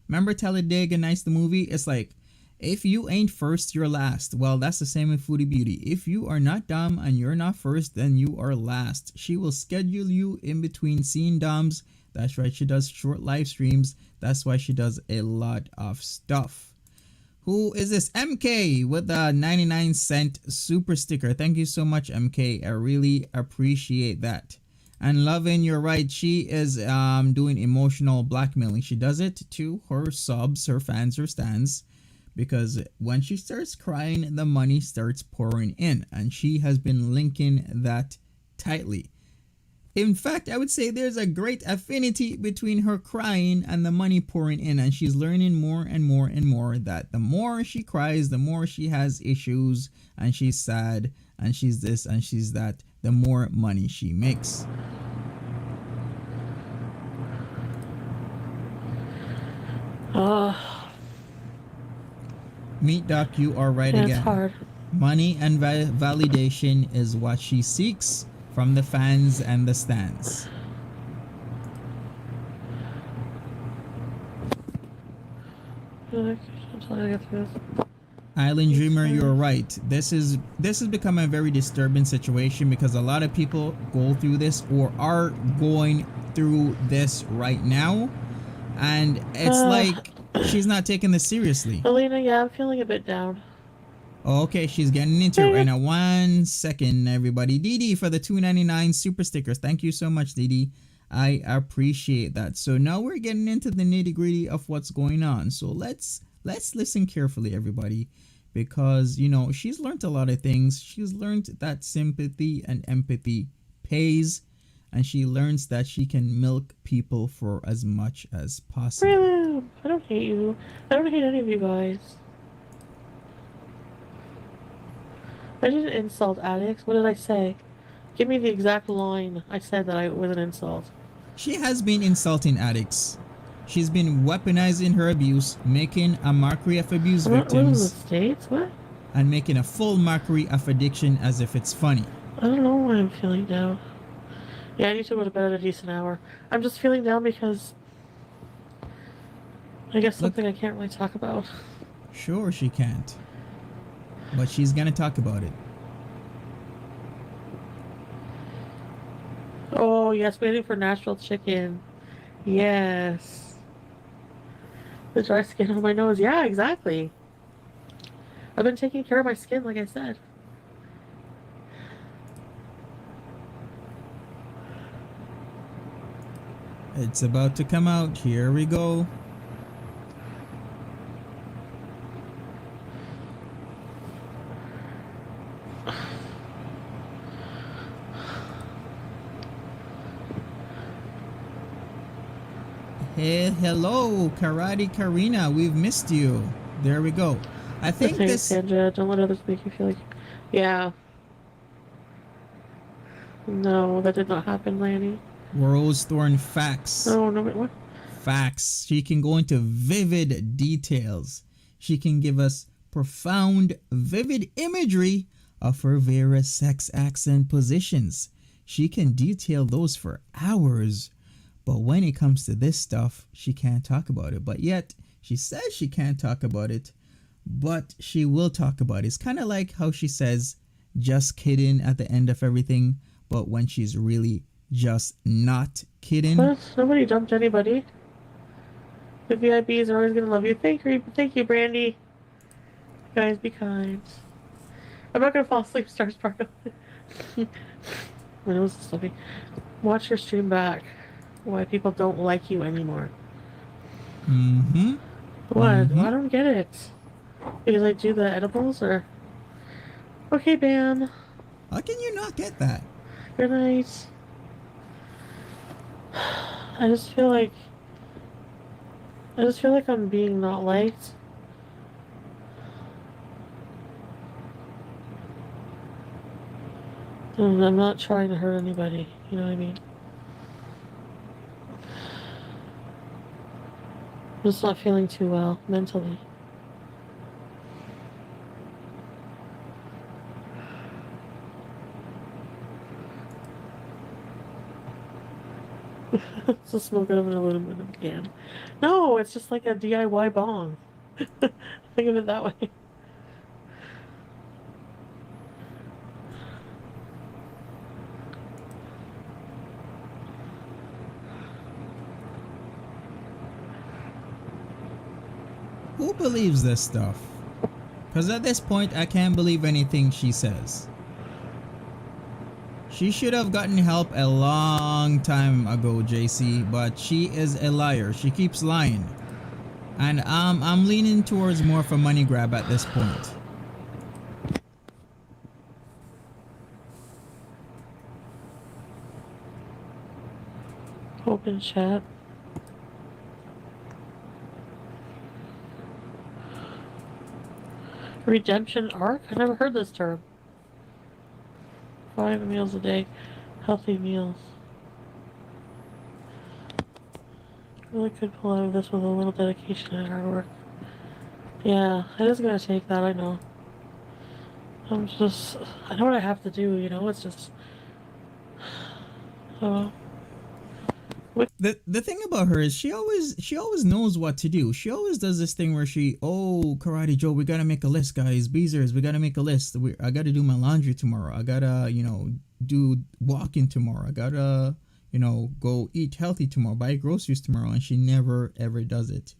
Remember Talladega Nights, the movie? It's like, if you ain't first, you're last. Well, that's the same with Foodie Beauty. If you are not Dom and you're not first, then you are last. She will schedule you in between seeing Doms. That's right, she does short live streams. That's why she does a lot of stuff. Who is this? MK with a 99-cent super sticker. Thank you so much, MK. I really appreciate that. And Lovin, you're right. She is doing emotional blackmailing. She does it to her subs, her fans, her stans. Because when she starts crying, the money starts pouring in. And she has been linking that tightly. In fact, I would say there's a great affinity between her crying and the money pouring in, and she's learning more and more that the more she cries, the more she has issues, and she's sad, and she's this and she's that, the more money she makes. Meet Doc, you are right Yeah, again. it's hard. Money and validation is what she seeks from the fans and the stands. Island Dreamer, you're right. This is becoming a very disturbing situation, because a lot of people go through this or are going through this right now, and it's like she's not taking this seriously. Alina, yeah, I'm feeling a bit down. Okay, she's getting into it right now. 1 second, everybody. Didi for the $2.99 super stickers. Thank you so much, Didi. I appreciate that. So now we're getting into the nitty-gritty of what's going on. So let's listen carefully, everybody, because she's learned a lot of things. She's learned that sympathy and empathy pays, and she learns that she can milk people for as much as possible. Really? I don't hate you. I don't hate any of you guys. I didn't insult addicts. What did I say? Give me the exact line I said that I was an insult. She has been insulting addicts. She's been weaponizing her abuse, making a mockery of abuse What in the victims, States? What? and making a full mockery of addiction as if it's funny. I don't know why I'm feeling down. Yeah, I need to go to bed at a decent hour. I'm just feeling down because I guess Look, something I can't really talk about. sure she can't, but she's gonna talk about it. Oh, yes, waiting for Nashville chicken. Yes. The dry skin on my nose. Yeah, exactly. I've been taking care of my skin, like I said. It's about to come out. Here we go. Hey, hello, Karate Karina. We've missed you. There we go. I think Thanks, this. Sandra. Don't let others make you feel like. Yeah. No, that did not happen, Lanny. Rose Thorn facts. No, no, wait, what? Facts. She can go into vivid details. She can give us profound, vivid imagery of her various sex acts and positions. She can detail those for hours. But when it comes to this stuff, she can't talk about it. But yet, she says she can't talk about it, but she will talk about it. It's kind of like how she says, just kidding at the end of everything, but when she's really just not kidding. What? Nobody dumped anybody. The VIPs are always going to love you. Thank you, Brandy. Guys, be kind. I'm not going to fall asleep, Star Sparkle. My nose is stuffy. Watch your stream back. Why people don't like you anymore. Mm-hmm. What? Mm-hmm. I don't get it. Because I do the edibles, or... Okay, Ban. How can you not get that? Good night. I just feel like I'm being not liked. And I'm not trying to hurt anybody, you know what I mean? I'm just not feeling too well mentally. It's the smoke out of an aluminum can. No, it's just like a DIY bong. Think of it that way. Who believes this stuff? Because at this point, I can't believe anything she says. She should have gotten help a long time ago, JC, but she is a liar. She keeps lying. And I'm leaning towards more of a money grab at this point. Open chat. Redemption arc? I never heard this term. 5 meals a day. Healthy meals. Really could pull out of this with a little dedication and hard work. Yeah, it is gonna take that, I know. I know what I have to do, you know, it's just... The thing about her is she always knows what to do. She always does this thing where Karate Joe, we gotta make a list, guys. Beezers, we gotta make a list. I gotta do my laundry tomorrow. I gotta, do walking tomorrow. I gotta, go eat healthy tomorrow, buy groceries tomorrow, and she never ever does it.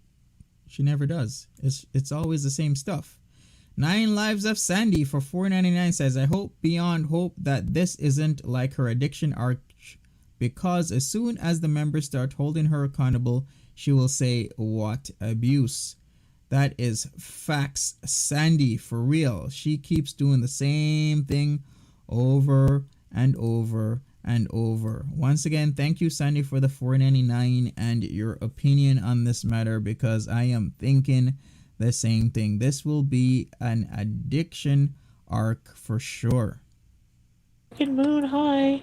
She never does. It's always the same stuff. 9 Lives of Sandy for $4.99 says, I hope beyond hope that this isn't like her addiction arc, because as soon as the members start holding her accountable, she will say, what abuse? That is facts, Sandy, for real. She keeps doing the same thing over and over and over. Once again, thank you, Sandy, for the $4.99 and your opinion on this matter, because I am thinking the same thing. This will be an addiction arc for sure. Fucking moon, hi.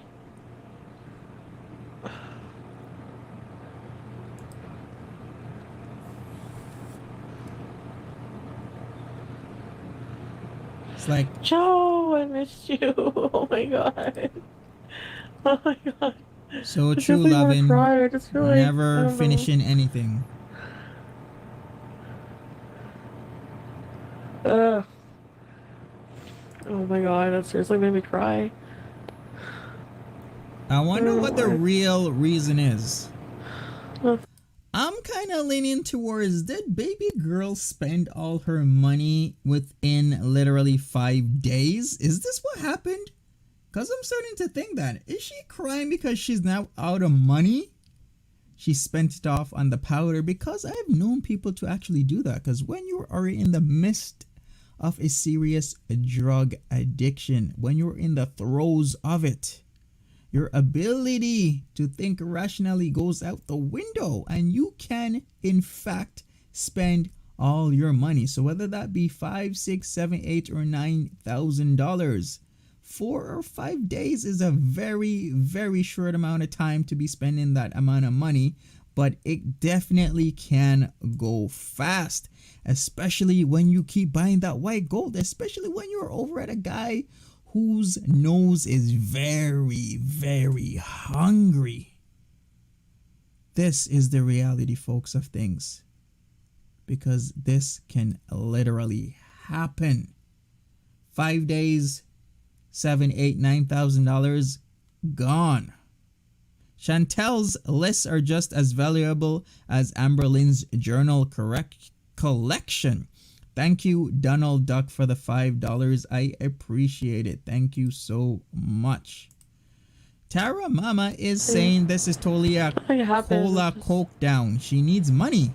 It's like, Joe, I missed you. Oh my god. Oh my god. so I true, definitely want to loving. cry. I just feel like, I Never don't know. finishing anything. Ugh. Oh my god, that seriously made me cry. I wonder what the real reason is. Ugh. I'm kind of leaning towards, did baby girl spend all her money within literally 5 days? Is this what happened? Because I'm starting to think that. Is she crying because she's now out of money? She spent it off on the powder, because I've known people to actually do that. Because when you are in the midst of a serious drug addiction, when you're in the throes of it, your ability to think rationally goes out the window, and you can in fact spend all your money. So whether that be $5, $6, $7, $8, or $9,000, 4 or 5 days is a very, very short amount of time to be spending that amount of money, but it definitely can go fast, especially when you keep buying that white gold, especially when you're over at a guy whose nose is very, very hungry. This is the reality, folks, of things, because this can literally happen. 5 days, $7, $8, $9,000 gone. Chantal's lists are just as valuable as Amberlynn's journal collection. Thank you, Donald Duck, for the $5. I appreciate it. Thank you so much. Tara Mama is saying this is totally a cola coke down. She needs money.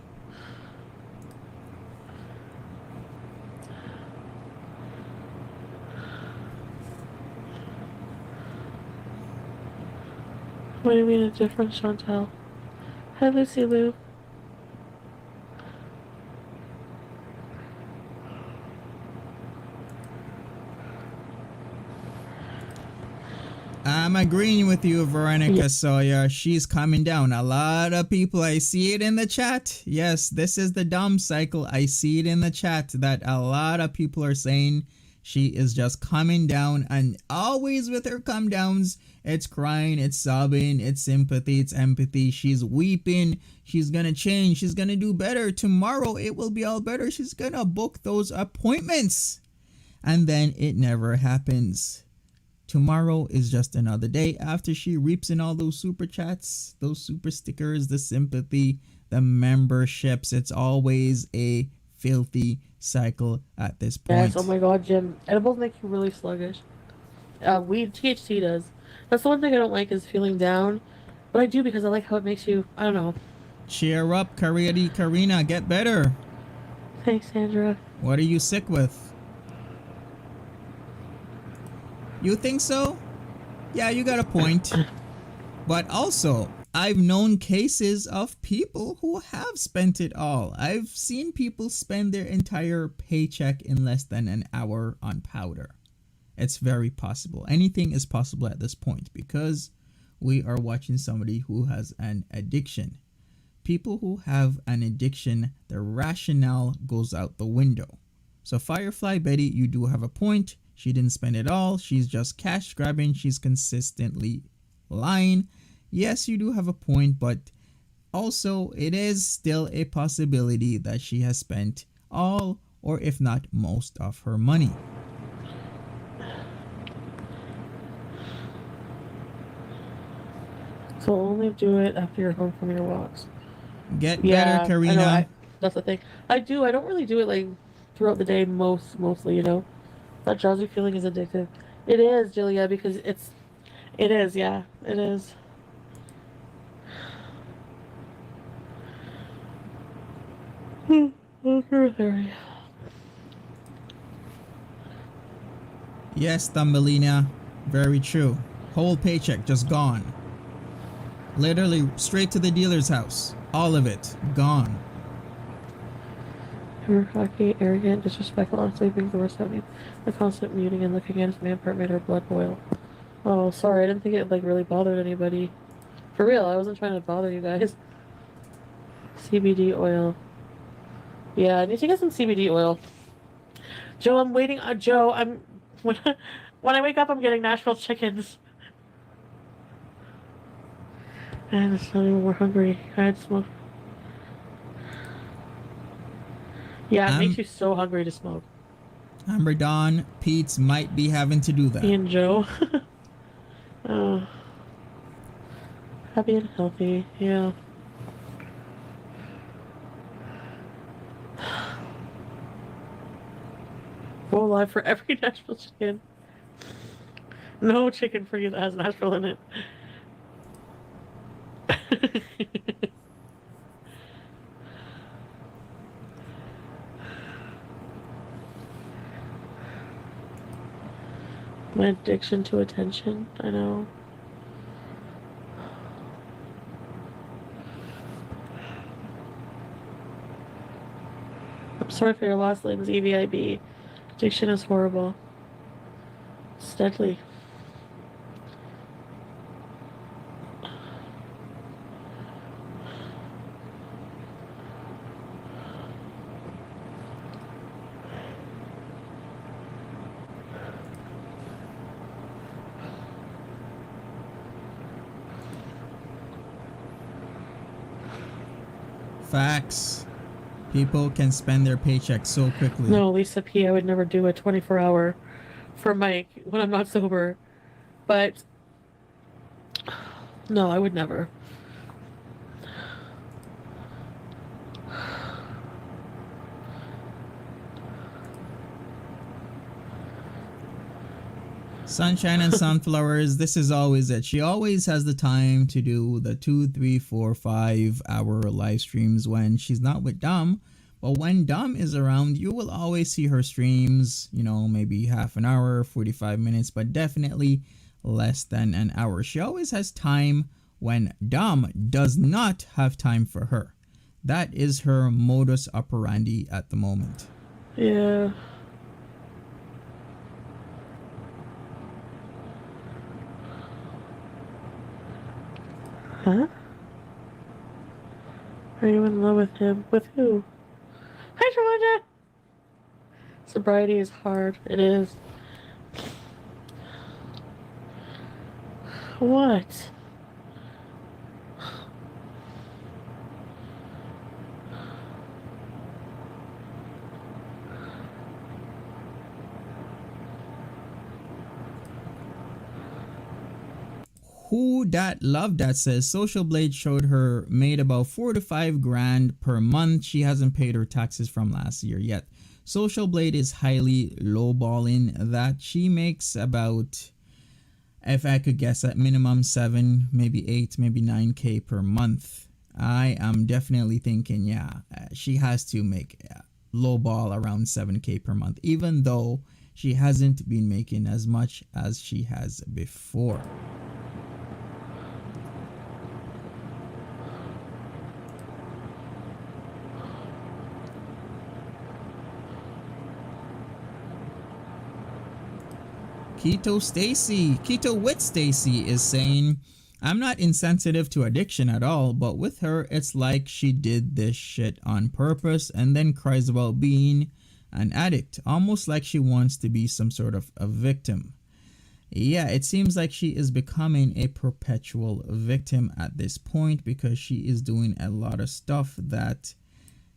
What do you mean a different Chantal? Hi, Lucy Lou. I'm agreeing with you, Veronica Sawyer. She's coming down. A lot of people, I see it in the chat. Yes, this is the dumb cycle. I see it in the chat that a lot of people are saying she is just coming down, and always with her come downs, it's crying, it's sobbing, it's sympathy, it's empathy. She's weeping. She's gonna change. She's gonna do better. Tomorrow it will be all better. She's gonna book those appointments. And then it never happens. Tomorrow is just another day after she reaps in all those super chats, those super stickers, the sympathy, the memberships. It's always a filthy cycle at this point. Yes, oh my god, Jim. Edibles make you really sluggish. Weed, THC does. That's the one thing I don't like, is feeling down. But I do, because I like how it makes you, I don't know. Cheer up, Karina. Get better. Thanks, Sandra. What are you sick with? You think so? Yeah, you got a point. But also, I've known cases of people who have spent it all. I've seen people spend their entire paycheck in less than an hour on powder. It's very possible. Anything is possible at this point, because we are watching somebody who has an addiction. People who have an addiction, the rationale goes out the window. So Firefly Betty, you do have a point. She didn't spend it all. She's just cash grabbing. She's consistently lying. Yes, you do have a point, but also it is still a possibility that she has spent all, or if not most, of her money. So only do it after you're home from your walks. Get better, Karina. That's the thing. I do. I don't really do it like throughout the day. Mostly, you know. That drowsy feeling is addictive. It is, Julia, because it is. Yeah, it is. Yes, Thumbelina. Very true. Whole paycheck just gone. Literally straight to the dealer's house. All of it gone. Her cocky, arrogant, disrespectful, honestly being the worst at me. The constant muting and looking at his man part made her blood boil. Oh, sorry, I didn't think it like really bothered anybody. For real, I wasn't trying to bother you guys. CBD oil. Yeah, I need to get some CBD oil. Joe, I'm waiting. Joe, I'm when I wake up, I'm getting Nashville chickens. And it's not even more hungry. I had smoke. Yeah, it makes you so hungry to smoke. Amber Dawn, Pete's might be having to do that. Me and Joe. Oh. Happy and healthy, yeah. Full life for every Nashville chicken. No chicken for you that has Nashville in it. My addiction to attention, I know. I'm sorry for your loss, Lindsay, VIB. Addiction is horrible. It's deadly. Facts. People can spend their paycheck so quickly. No, Lisa P, I would never do a 24-hour for Mike when I'm not sober. But no, I would never. Sunshine and Sunflowers, this is always it. She always has the time to do the 2, 3, 4, 5 hour live streams when she's not with Dom. But when Dom is around, you will always see her streams, you know, maybe half an hour, 45 minutes, but definitely less than an hour. She always has time when Dom does not have time for her. That is her modus operandi at the moment. Yeah. Huh? Are you in love with him? With who? Hi, Georgia! Sobriety is hard. It is. What? Who Dat Love Dat says Social Blade showed her made about 4 to 5 grand per month. She hasn't paid her taxes from last year yet. Social Blade is highly lowballing that. She makes about, if I could guess, at minimum 7, maybe 8, maybe 9K per month. I am definitely thinking, yeah, she has to make lowball around 7K per month, even though she hasn't been making as much as she has before. Keto with Stacy is saying, I'm not insensitive to addiction at all, but with her, it's like she did this shit on purpose and then cries about being an addict, almost like she wants to be some sort of a victim. Yeah, it seems like she is becoming a perpetual victim at this point because she is doing a lot of stuff that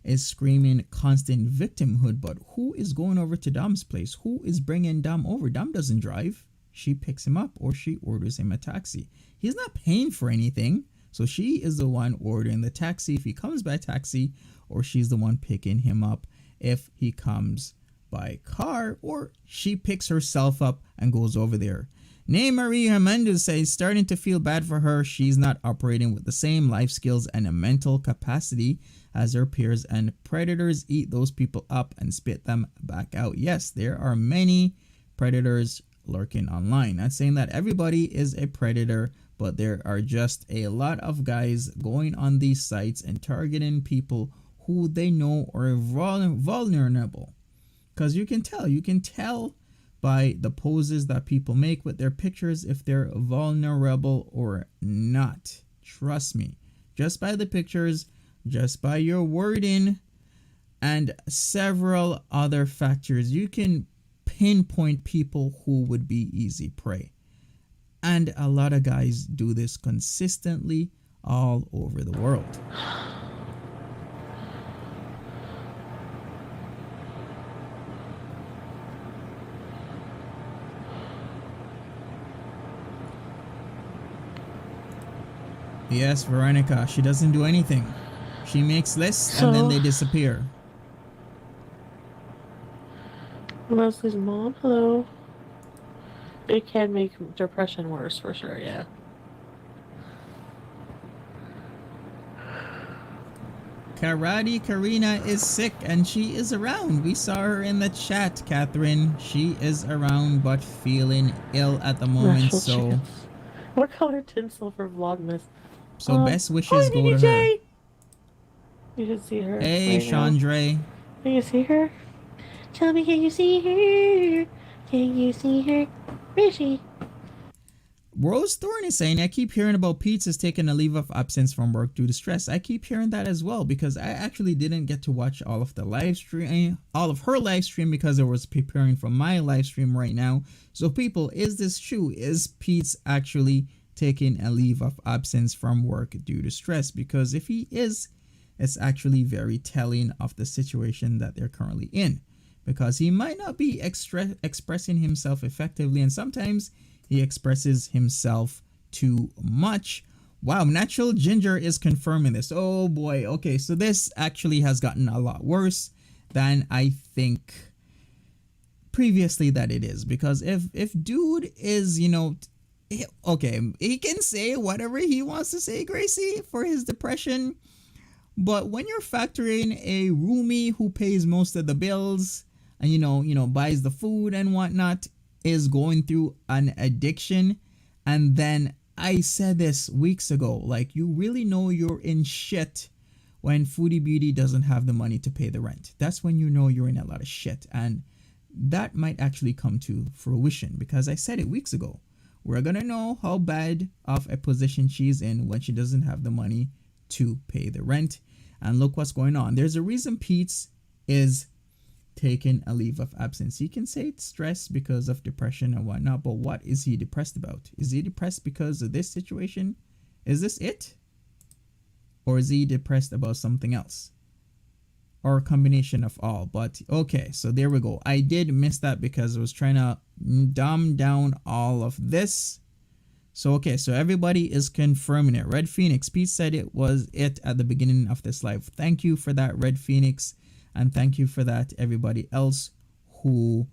is screaming constant victimhood. But who is going over to Dom's place? Who is bringing Dom over? Dom doesn't drive. She picks him up or she orders him a taxi. He's not paying for anything, so she is the one ordering the taxi if he comes by taxi, or she's the one picking him up if he comes by car, or she picks herself up and goes over there. Nay Marie Hernandez says, starting to feel bad for her. She's not operating with the same life skills and a mental capacity as her peers, and predators eat those people up and spit them back out. Yes, there are many predators lurking online. Not saying that everybody is a predator, but there are just a lot of guys going on these sites and targeting people who they know are vulnerable. Because you can tell by the poses that people make with their pictures if they're vulnerable or not. Trust me, just by the pictures, just by your wording, and several other factors, you can pinpoint people who would be easy prey. And a lot of guys do this consistently all over the world. Yes, Veronica, she doesn't do anything. She makes lists and then they disappear. Leslie's mom, hello. It can make depression worse for sure, yeah. Karate Karina is sick and she is around. We saw her in the chat, Catherine. She is around but feeling ill at the moment. Natural so chance. What color tinsel for Vlogmas? So best wishes go to her. DDJ! You should see her. Hey, right Chandra. Can you see her? Tell me, can you see her? Can you see her? Where is she? Rose Thorne is saying, I keep hearing about Pete's taking a leave of absence from work due to stress. I keep hearing that as well because I actually didn't get to watch all of her live stream because I was preparing for my live stream right now. So people, is this true? Is Pete's actually taking a leave of absence from work due to stress? Because if he is, it's actually very telling of the situation that they're currently in, because he might not be expressing himself effectively, and sometimes he expresses himself too much. Wow, Natural Ginger is confirming this. Oh boy. Okay, so this actually has gotten a lot worse than I think previously that it is, because if dude is, okay, he can say whatever he wants to say, Gracie, for his depression, but when you're factoring a roomie who pays most of the bills and buys the food and whatnot, is going through an addiction, and then I said this weeks ago, like, you really know you're in shit when Foodie Beauty doesn't have the money to pay the rent. That's when you know you're in a lot of shit, and that might actually come to fruition, because I said it weeks ago. We're gonna know how bad of a position she's in when she doesn't have the money to pay the rent. And look what's going on. There's a reason Pete's is taking a leave of absence. He can say it's stress because of depression and whatnot, but what is he depressed about? Is he depressed because of this situation? Is this it? Or is he depressed about something else? Or a combination of all? But okay, so there we go. I did miss that because I was trying to dumb down all of this. So okay, so everybody is confirming it. Red Phoenix, Pete said it was it at the beginning of this live. Thank you for that, Red Phoenix, and thank you for that, everybody else who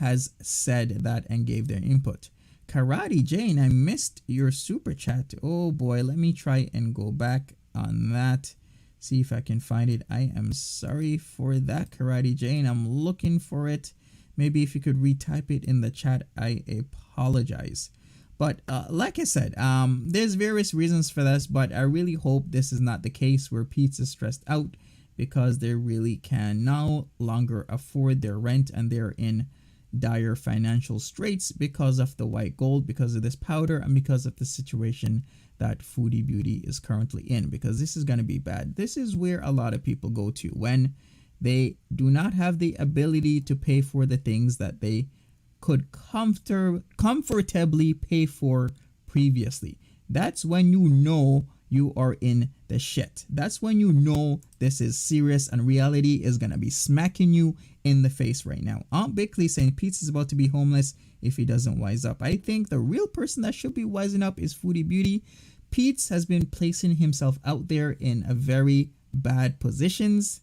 has said that and gave their input. Karate Jane, I missed your super chat. Oh boy, let me try and go back on that, see if I can find it. I am sorry for that, Karate Jane. I'm looking for it. Maybe if you could retype it in the chat, I apologize. But like I said, there's various reasons for this, but I really hope this is not the case where Pete's is stressed out because they really can no longer afford their rent and they're in dire financial straits because of the white gold, because of this powder, and because of the situation that Foodie Beauty is currently in, because this is going to be bad. This is where a lot of people go to when they do not have the ability to pay for the things that they could comfortably pay for previously. That's when you know you are in the shit. That's when you know this is serious and reality is going to be smacking you in the face right now. Aunt Bickley saying Pete's is about to be homeless if he doesn't wise up. I think the real person that should be wising up is Foodie Beauty. Pete's has been placing himself out there in a very bad positions.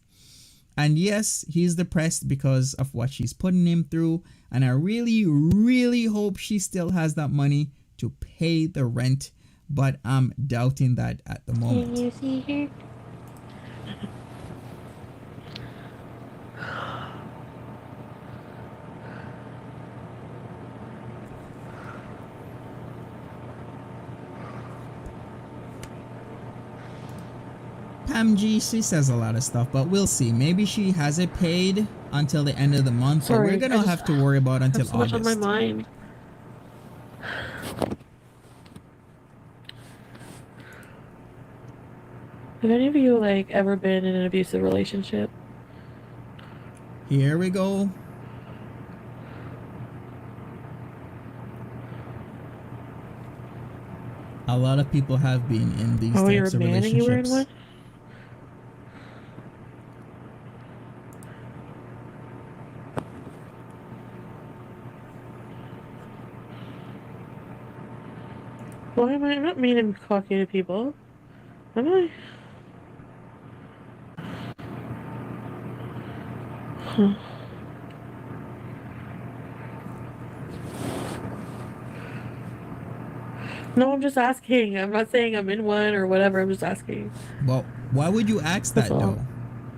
And yes, he's depressed because of what she's putting him through. And I really, really hope she still has that money to pay the rent. But I'm doubting that at the moment. Can you see her? Pam G, she says a lot of stuff, but we'll see. Maybe she has it paid until the end of the month, but we're gonna have to worry about until so much August. on my mind. Have any of you like ever been in an abusive relationship? Here we go. A lot of people have been in these types of relationships. You were in one? Why am I? I'm not mean and cocky to people. Am I? Huh. No, I'm just asking. I'm not saying I'm in one or whatever. I'm just asking. Well, why would you ask that though?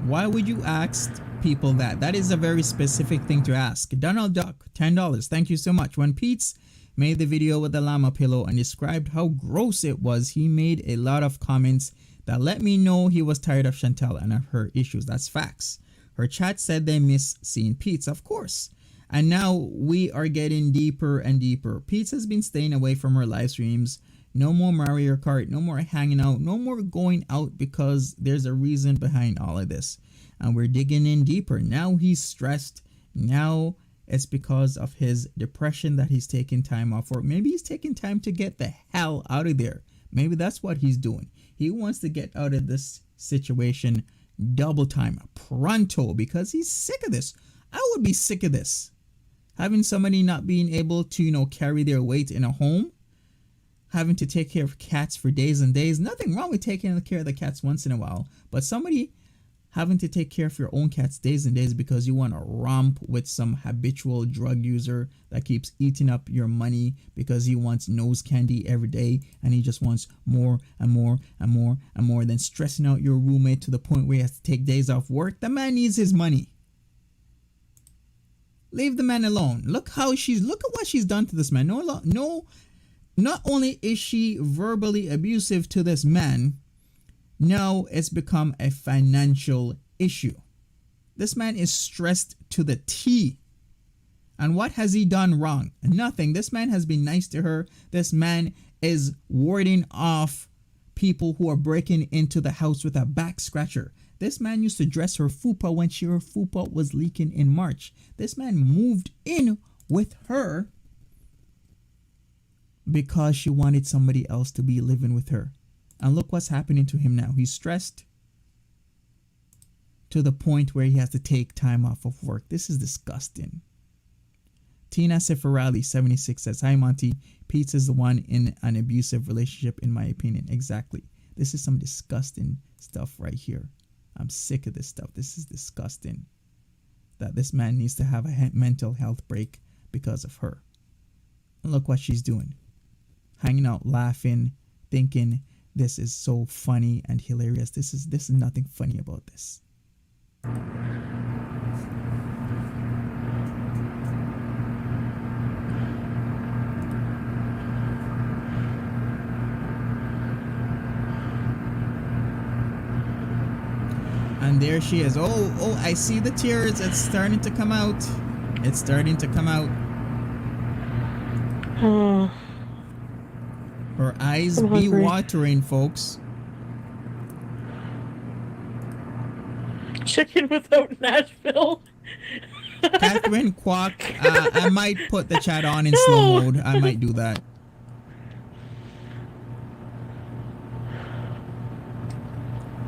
Why would you ask people that? That is a very specific thing to ask. Donald Duck, $10. Thank you so much. When Pete's made the video with the llama pillow and described how gross it was, he made a lot of comments that let me know he was tired of Chantal and of her issues. That's facts. Her chat said they miss seeing Pete's, of course. And now we are getting deeper and deeper. Pete's has been staying away from her live streams. No more Mario Kart, no more hanging out, no more going out because there's a reason behind all of this. And we're digging in deeper. Now he's stressed. Now it's because of his depression that he's taking time off, or maybe he's taking time to get the hell out of there. Maybe that's what he's doing. He wants to get out of this situation double time, pronto, because he's sick of this. I would be sick of this. Having somebody not being able to, carry their weight in a home, having to take care of cats for days and days. Nothing wrong with taking care of the cats once in a while, but somebody having to take care of your own cats days and days because you want to romp with some habitual drug user that keeps eating up your money because he wants nose candy every day and he just wants more and more and more and more, then stressing out your roommate to the point where he has to take days off work. The man needs his money. Leave the man alone. Look at what she's done to this man. No, not only is she verbally abusive to this man, now it's become a financial issue. This man is stressed to the T. And what has he done wrong? Nothing. This man has been nice to her. This man is warding off people who are breaking into the house with a back scratcher. This man used to dress her fupa when her fupa was leaking in March. This man moved in with her because she wanted somebody else to be living with her. And look what's happening to him now. He's stressed to the point where he has to take time off of work. This is disgusting. Tina Seferali 76 says, "Hi Monty, Pete is the one in an abusive relationship in my opinion." Exactly. This is some disgusting stuff right here. I'm sick of this stuff. This is disgusting. That this man needs to have a mental health break because of her. And look what she's doing. Hanging out, laughing, thinking this is so funny and hilarious. This is nothing funny about this. And there she is. Oh, I see the tears. It's starting to come out. It's starting to come out. Her eyes be watering, folks. Chicken without Nashville. Catherine Kwok. I might put the chat on in slow mode. I might do that.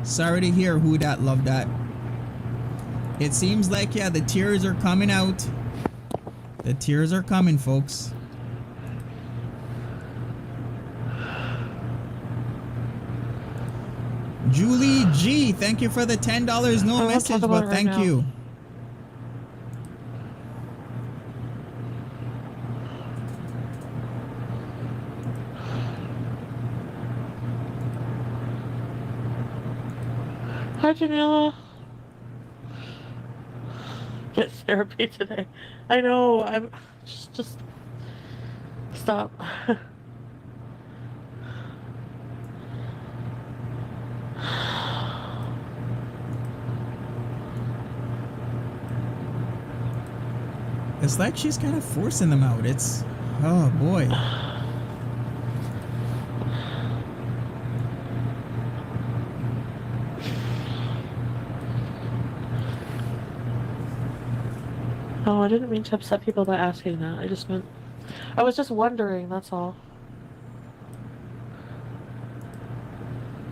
Sorry to hear who that loved that. It seems like, yeah, the tears are coming out. The tears are coming, folks. Julie G, thank you for the $10. No message, but thank you. Hi, Janela. Get therapy today. I know. I'm just stop. It's like she's kind of forcing them out. It's, oh boy. Oh, I didn't mean to upset people by asking that. I was just wondering, that's all.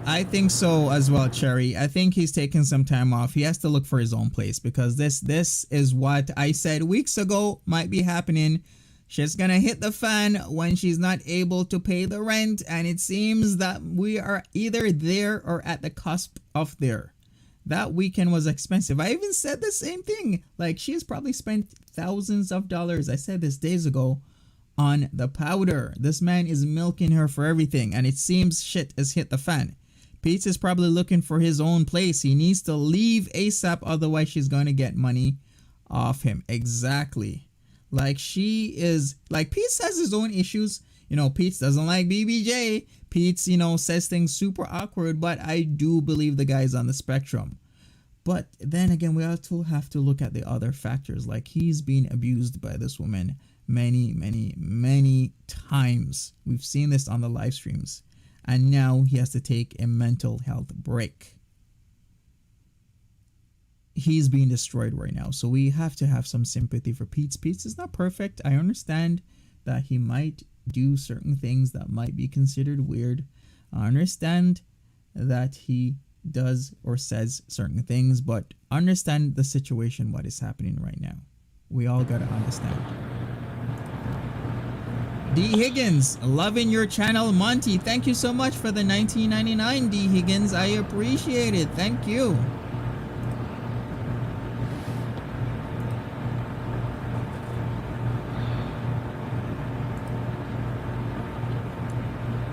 I think so as well, Cherry. I think he's taking some time off. He has to look for his own place because this is what I said weeks ago might be happening. She's gonna hit the fan when she's not able to pay the rent, and it seems that we are either there or at the cusp of there. That weekend was expensive. I even said the same thing. Like, she's probably spent thousands of dollars. I said this days ago on the powder. This man is milking her for everything, and it seems shit has hit the fan. Pete is probably looking for his own place. He needs to leave ASAP, otherwise she's going to get money off him. Exactly. Like, she is, like, Pete has his own issues. You know, Pete doesn't like BBJ. Pete, you know, says things super awkward, but I do believe the guy's on the spectrum. But then again, we also have to look at the other factors. Like, he's been abused by this woman many times. We've seen this on the live streams. And now he has to take a mental health break. He's being destroyed right now. So we have to have some sympathy for Pete. Pete is not perfect. I understand that he might do certain things that might be considered weird. I understand that he does or says certain things, but understand the situation, what is happening right now. We all got to understand. D Higgins, loving your channel. Monty, thank you so much for the $19.99. D Higgins, I appreciate it. Thank you.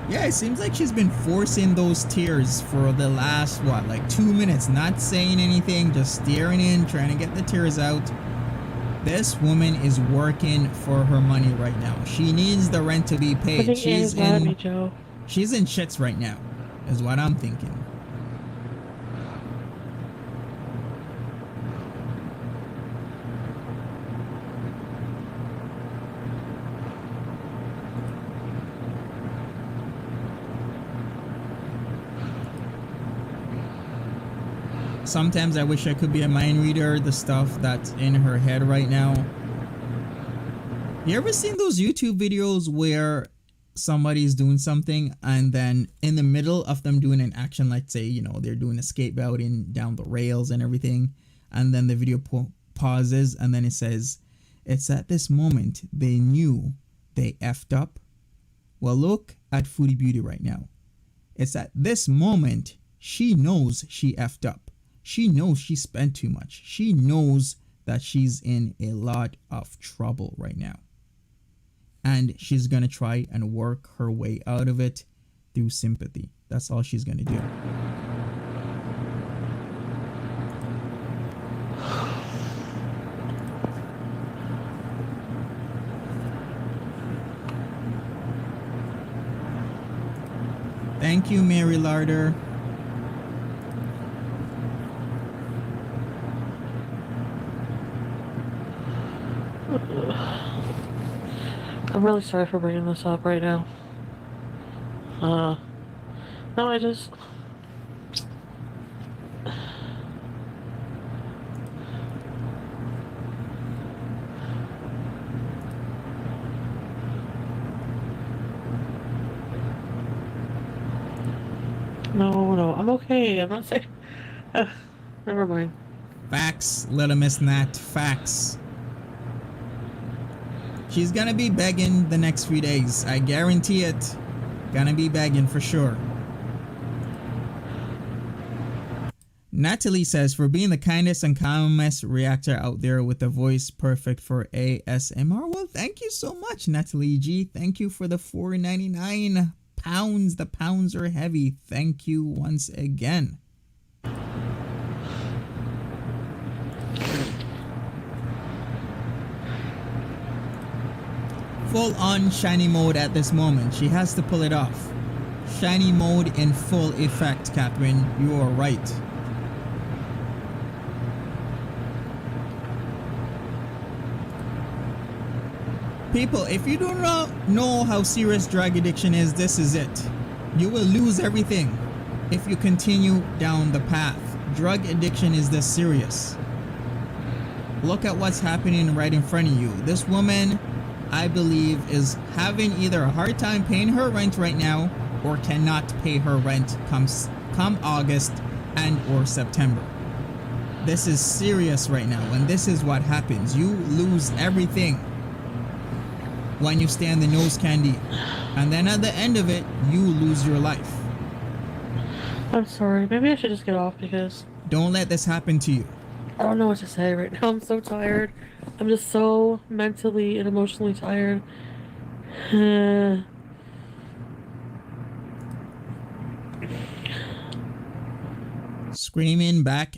Yeah, it seems like she's been forcing those tears for the last, what, like 2 minutes, not saying anything, just staring in, trying to get the tears out. This woman is working for her money right now. She needs the rent to be paid. She's in shits right now, is what I'm thinking. Sometimes I wish I could be a mind reader, the stuff that's in her head right now. You ever seen those YouTube videos where somebody's doing something and then in the middle of them doing an action, let's say, you know, they're doing a skateboarding down the rails and everything, and then the video pauses and then it says, it's at this moment they knew they effed up. Well, look at Foodie Beauty right now. It's at this moment she knows she effed up. She knows she spent too much. She knows that she's in a lot of trouble right now. And she's going to try and work her way out of it through sympathy. That's all she's going to do. Thank you, Mary Larder. I'm really sorry for bringing this up right now. No, I just... No, I'm okay. I'm not saying... never mind. Facts, little Miss Nat. Facts. She's gonna be begging the next few days. I guarantee it. Gonna be begging for sure. Natalie says, for being the kindest and calmest reactor out there with a voice perfect for ASMR. Well, thank you so much, Natalie G. Thank you for the $4.99 pounds. The pounds are heavy. Thank you once again. Full on shiny mode at this moment. She has to pull it off. Shiny mode in full effect, Catherine. You are right. People, if you do not know how serious drug addiction is, this is it. You will lose everything if you continue down the path. Drug addiction is this serious. Look at what's happening right in front of you. This woman, I believe, is having either a hard time paying her rent right now or cannot pay her rent come August and or September. This is serious right now, and this is what happens. You lose everything when you stay on the nose candy, and then at the end of it, you lose your life. I'm sorry. Maybe I should just get off because Don't let this happen to you. I don't know what to say right now. I'm so tired. I'm just so mentally and emotionally tired. Screaming back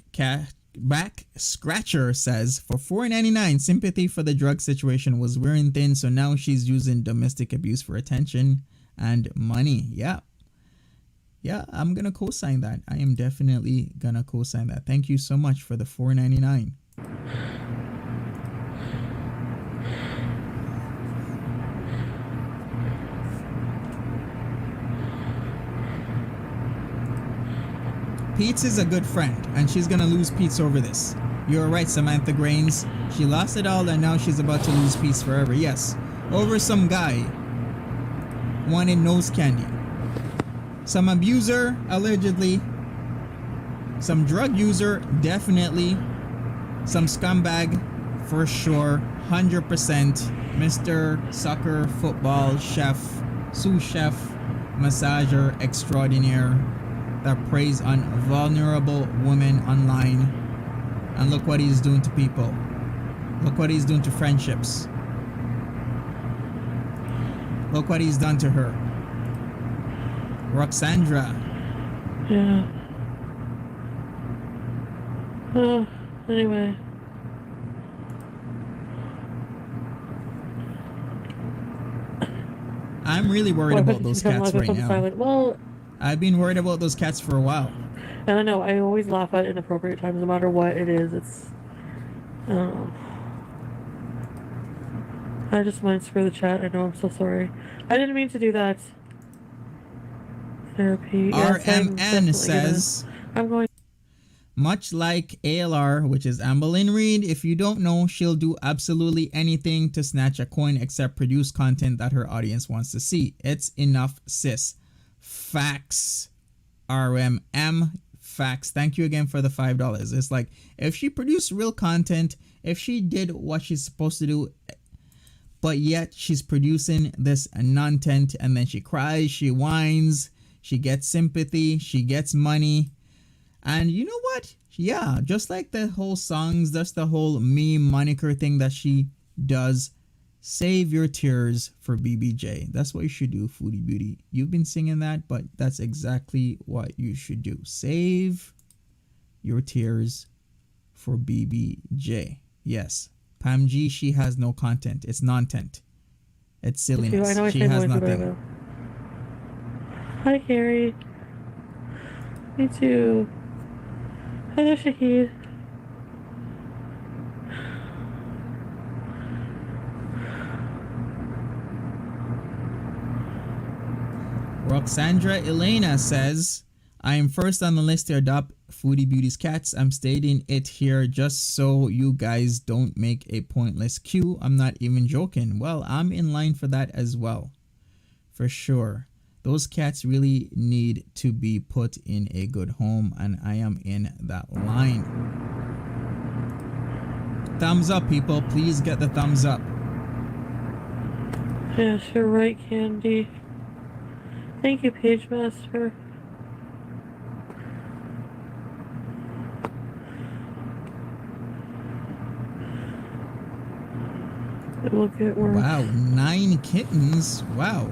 scratcher says, for $4.99, sympathy for the drug situation was wearing thin, so now she's using domestic abuse for attention and money. Yeah, I'm gonna co-sign that. I am definitely gonna co-sign that. Thank you so much for the $4.99. Pete's is a good friend, and she's gonna lose Pete's over this. You're right, Samantha Grains. She lost it all, and now she's about to lose Pete's forever. Yes, over some guy wanted nose candy. Some abuser, allegedly. Some drug user, definitely. Some scumbag, for sure. 100%. Mr. Soccer, football, chef, sous chef, massager extraordinaire that preys on vulnerable women online. And look what he's doing to people. Look what he's doing to friendships. Look what he's done to her. Roxandra. Yeah. Anyway. I'm really worried about those cats right now. Silent. Well, I've been worried about those cats for a while. And I know, I always laugh at inappropriate times, no matter what it is. It's, I don't know. I just might screw the chat. I know, I'm so sorry. I didn't mean to do that. Therapy. RMN says, I'm going. much like ALR, which is Amberlynn Reed, if you don't know, she'll do absolutely anything to snatch a coin except produce content that her audience wants to see. It's enough, sis. Facts. RMM. Facts. Thank you again for the $5. It's like, if she produced real content, if she did what she's supposed to do, but yet she's producing this non-tent, and then she cries, she whines, she gets sympathy, she gets money. And you know what? Yeah, just like the whole songs, that's the whole meme moniker thing that she does. Save your tears for BBJ. That's what you should do, Foodie Beauty. You've been singing that, but that's exactly what you should do. Save your tears for BBJ. Yes. Pam G, she has no content. It's non-tent. It's silliness. She has nothing. Hi, Carrie. Me too. Hello, Shahid. Roxandra Elena says, I am first on the list to adopt Foodie Beauty's cats. I'm stating it here just so you guys don't make a pointless queue. I'm not even joking. Well, I'm in line for that as well. For sure. Those cats really need to be put in a good home, and I am in that line. Thumbs up, people. Please get the thumbs up. Yes, you're right, Candy. Thank you, Page Master. Look at work. Wow, 9 kittens. Wow.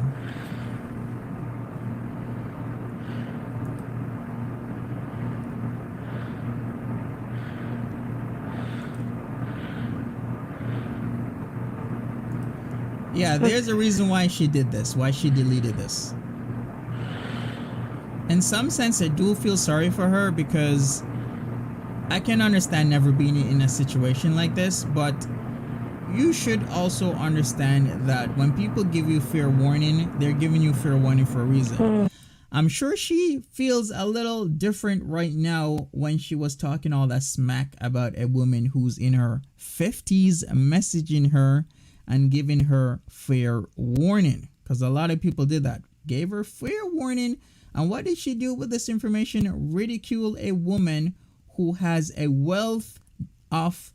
Yeah, there's a reason why she did this, why she deleted this. In some sense, I do feel sorry for her because I can understand never being in a situation like this, but you should also understand that when people give you fair warning, they're giving you fair warning for a reason. I'm sure she feels a little different right now when she was talking all that smack about a woman who's in her 50s messaging her and giving her fair warning. Because a lot of people did that. Gave her fair warning. And what did she do with this information? Ridicule a woman who has a wealth of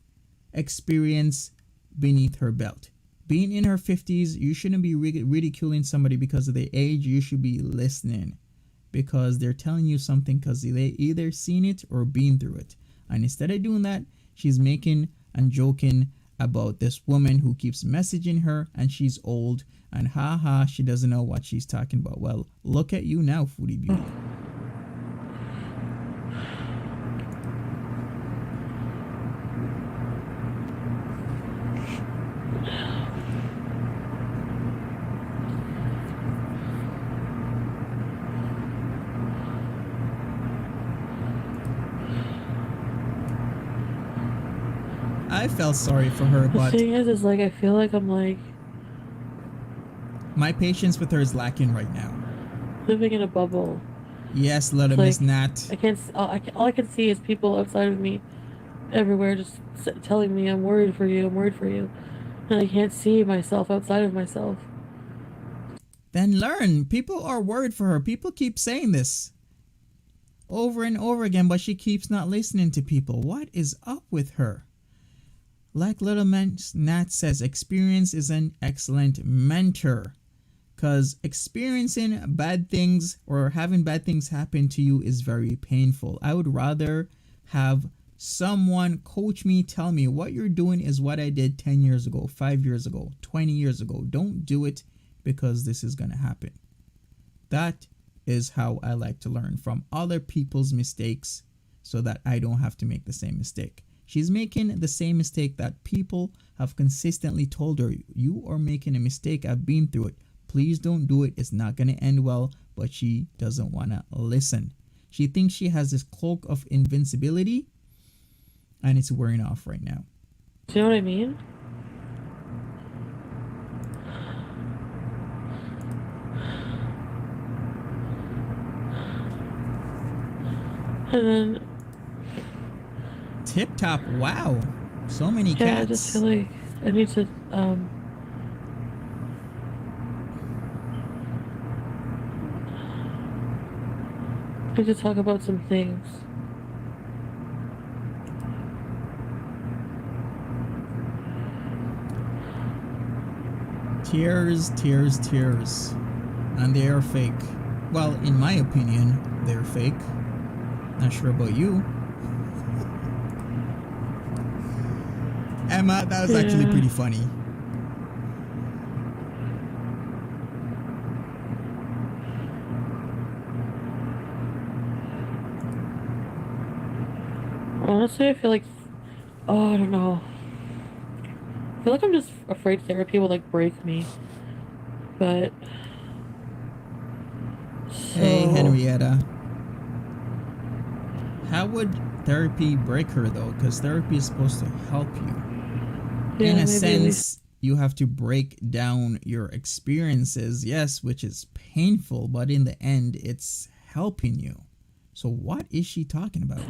experience beneath her belt. Being in her 50s, you shouldn't be ridiculing somebody because of their age. You should be listening because they're telling you something because they either seen it or been through it. And instead of doing that, she's making and joking about this woman who keeps messaging her and she's old and haha, she doesn't know what she's talking about. Well, look at you now, Foodie Beauty. I felt sorry for her, but the thing is like I feel like I'm like my patience with her is lacking right now. living in a bubble. Yes, little Like, Miss Nat. All I can see is people outside of me, everywhere, just telling me I'm worried for you, I'm worried for you, and I can't see myself outside of myself. Then learn. People are worried for her. People keep saying this over and over again, but she keeps not listening to people. What is up with her? Like little Nat says, experience is an excellent mentor. Because experiencing bad things or having bad things happen to you is very painful. I would rather have someone coach me, tell me what you're doing is what I did 10 years ago, 5 years ago, 20 years ago. Don't do it because this is going to happen. That is how I like to learn from other people's mistakes so that I don't have to make the same mistake. She's making the same mistake that people have consistently told her. You are making a mistake. I've been through it. Please don't do it. It's not going to end well. But she doesn't want to listen. She thinks she has this cloak of invincibility and it's wearing off right now. Do you know what I mean? And then Tip Top, wow. So many cats. yeah, I just feel like I need to talk about some things. Tears, tears, tears. And they are fake. Well, in my opinion, they're fake. Not sure about you. Emma, that was actually pretty funny. Honestly, I feel like, I don't know. I feel like I'm just afraid therapy will like break me. But Hey, Henrietta. How would therapy break her though? Because therapy is supposed to help you. yeah, In a maybe sense, you have to break down your experiences, yes, which is painful, but in the end, it's helping you. So what is she talking about?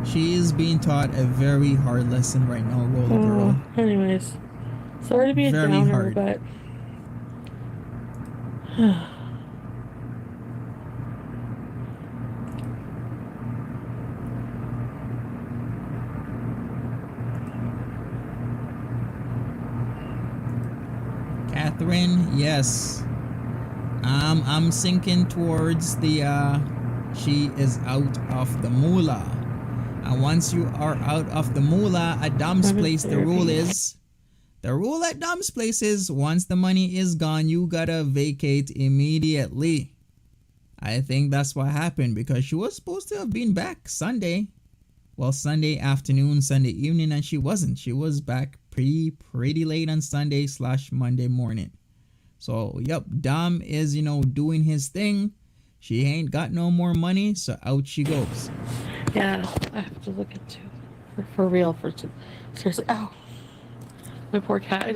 She is being taught a very hard lesson right now, Roller Girl. Anyways, sorry to be a Very downer, hard. but Catherine, yes. I'm sinking towards the she is out of the moolah. And once you are out of the moolah at Dom's place, the rule at Dom's place is once the money is gone, you gotta vacate immediately. I think that's what happened because she was supposed to have been back Sunday. Well, Sunday afternoon, Sunday evening, and she wasn't. She was back pretty late on Sunday / Monday morning. So, yep, Dom is, doing his thing. She ain't got no more money, so out she goes. Yeah, I have to look into for real. Seriously, ow, my poor cat.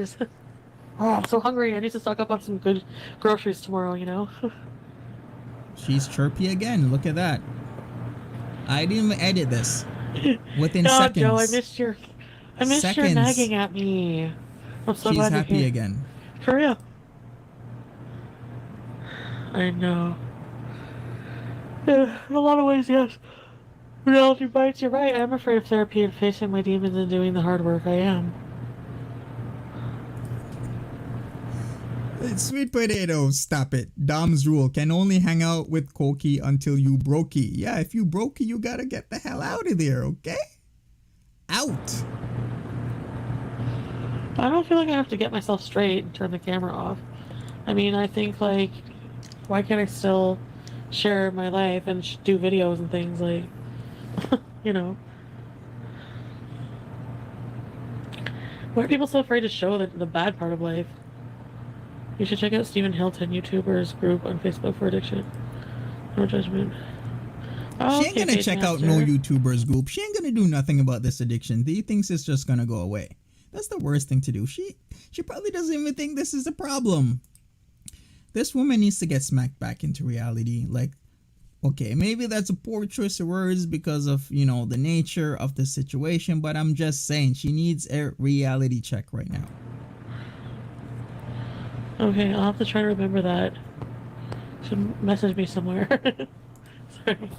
I'm so hungry. I need to stock up on some good groceries tomorrow. She's chirpy again. Look at that. I didn't even edit this. Within No, seconds. Joe, I missed your nagging at me. I'm so She's glad happy you're here. again. For real. I know. Yeah, in a lot of ways, yes. Reality bites. You're right. I'm afraid of therapy and facing my demons and doing the hard work. I am. Sweet potato, stop it. Dom's rule can only hang out with Koki until you brokey. Yeah, if you brokey, you gotta get the hell out of there, okay? Out. I don't feel like I have to get myself straight and turn the camera off. I mean, I think, like, why can't I still share my life and do videos and things, like, Why are people so afraid to show the bad part of life? You should check out Stephen Hilton, YouTuber's group on Facebook for addiction. No judgment. Oh, she ain't gonna check out no YouTuber's group. She ain't gonna do nothing about this addiction. He thinks it's just gonna go away. That's the worst thing to do. She probably doesn't even think this is a problem. This woman needs to get smacked back into reality. Like, okay, maybe that's a poor choice of words because of, the nature of the situation, but I'm just saying she needs a reality check right now. Okay, I'll have to try to remember that. Should message me somewhere. Sorry.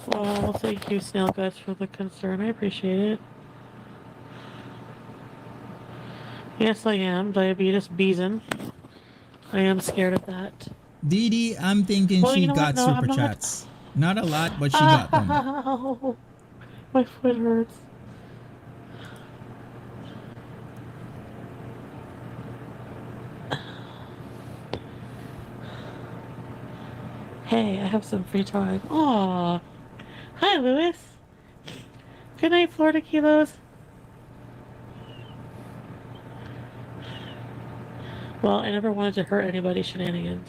Well, thank you, Snail Guts, for the concern. I appreciate it. Yes, I am. Diabetes beezin'. I am scared of that. Dee Dee, I'm thinking she got super chats. Not a lot, but she got them. My foot hurts. Hey, I have some free time. Aw. Hi, Lewis. Good night, Florida Kilos. Well, I never wanted to hurt anybody's shenanigans.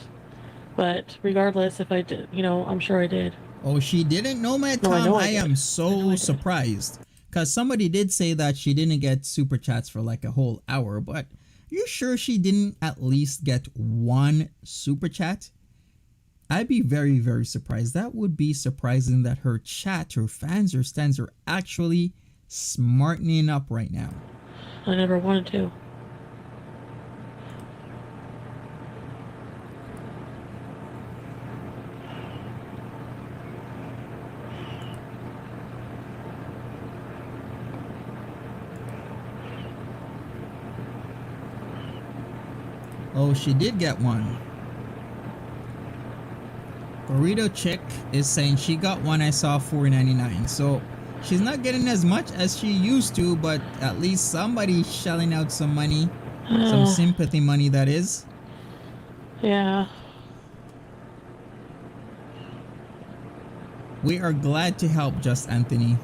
But regardless, if I did, I'm sure I did. Oh, she didn't know my Tom? No, I am so surprised. Because somebody did say that she didn't get super chats for like a whole hour. But you sure she didn't at least get one super chat? I'd be very, very surprised. That would be surprising that her chat, her fans, her stands are actually smartening up right now. I never wanted to. Oh, she did get one. Burrito Chick is saying she got one. I saw $4.99. So she's not getting as much as she used to, but at least somebody's shelling out some money. Some sympathy money, that is. Yeah. We are glad to help, Just Anthony.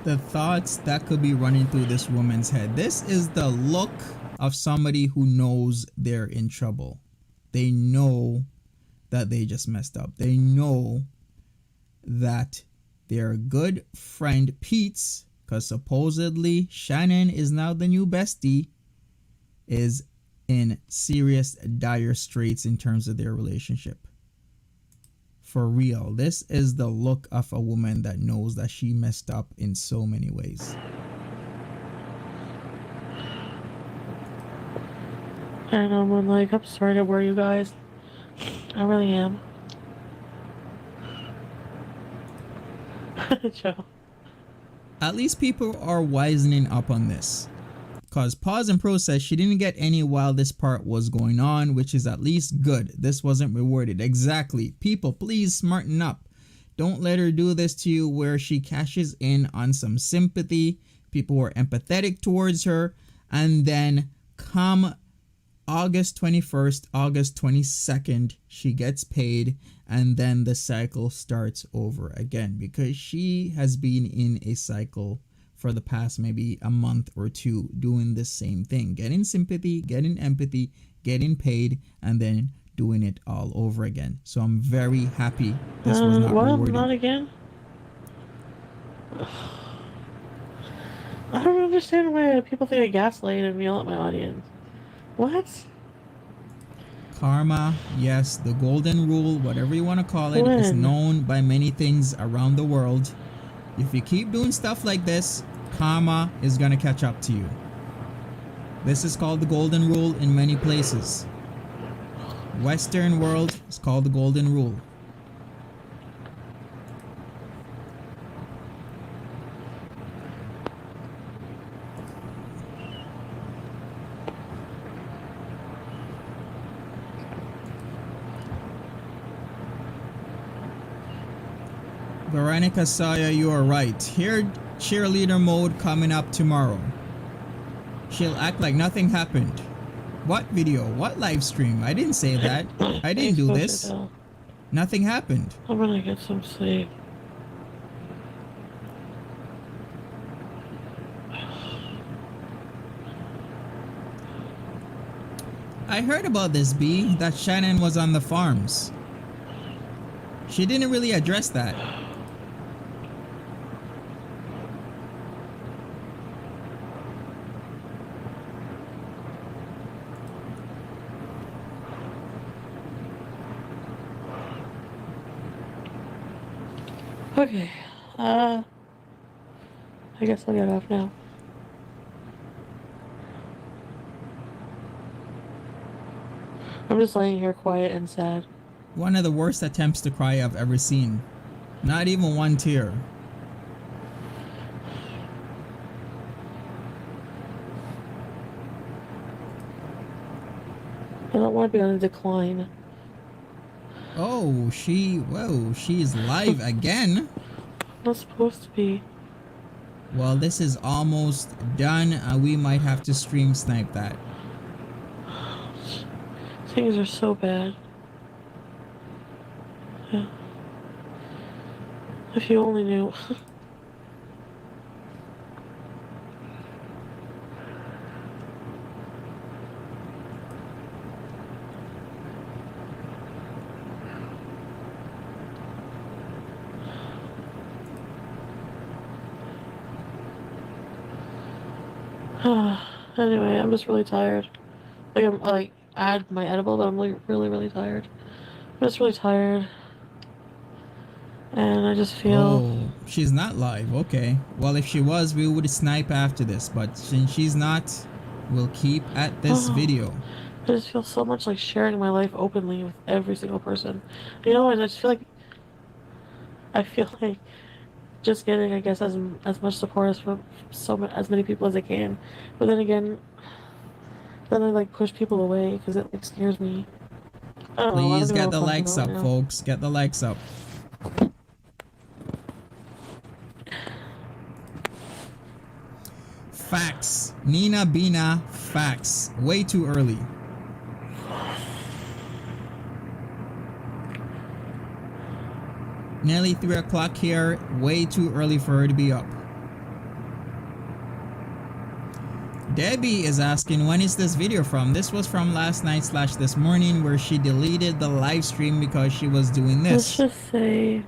The thoughts that could be running through this woman's head. This is the look of somebody who knows they're in trouble. They know that they just messed up. They know that their good friend Pete's, because supposedly Shannon is now the new bestie, is in serious dire straits in terms of their relationship. For real, this is the look of a woman that knows that she messed up in so many ways. And I'm like, I'm sorry to worry you guys. I really am. Joe. At least people are wisening up on this. Because pause and process, she didn't get any while this part was going on, which is at least good. This wasn't rewarded. Exactly. People, please smarten up. Don't let her do this to you where she cashes in on some sympathy. People were empathetic towards her. And then come August 21st, August 22nd, she gets paid. And then the cycle starts over again because she has been in a cycle for the past maybe a month or two doing the same thing. Getting sympathy, getting empathy, getting paid, and then doing it all over again. So I'm very happy this was not rewarding. Not again? I don't understand why people think I gaslight and yell at my audience. What? Karma, yes, the golden rule, whatever you want to call it, is known by many things around the world. If you keep doing stuff like this, karma is going to catch up to you. This is called the golden rule in many places. Western world is called the golden rule. Veronica Saya, you are right. Here, cheerleader mode coming up tomorrow. She'll act like nothing happened. What video? What live stream? I didn't say that. I didn't do this. Nothing happened. I'm gonna get some sleep. I heard about this, B, that Shannon was on the farms. She didn't really address that. Okay, I guess I'll get off now. I'm just laying here quiet and sad. One of the worst attempts to cry I've ever seen. Not even one tear. I don't want to be on a decline. Oh, she's live again. Not supposed to be. Well, this is almost done. We might have to stream snipe that. Things are so bad. Yeah. If you only knew. Anyway, I'm just really tired. I had my edible, but I'm really tired. I'm just really tired. And I just feel... Oh, she's not live. Okay. Well, if she was, we would snipe after this. But since she's not, we'll keep at this video. I just feel so much like sharing my life openly with every single person. You know, and I just feel like... just getting, I guess, as much support as from as many people as I can. But then again, then I push people away because it scares me. Please get the likes up, folks. Get the likes up. Facts. Nina Bina, facts. Way too early. Nearly 3 o'clock here. Way too early for her to be up. Debbie is asking, when is this video from? This was from last night / this morning, where she deleted the live stream because she was doing this. Let's just say...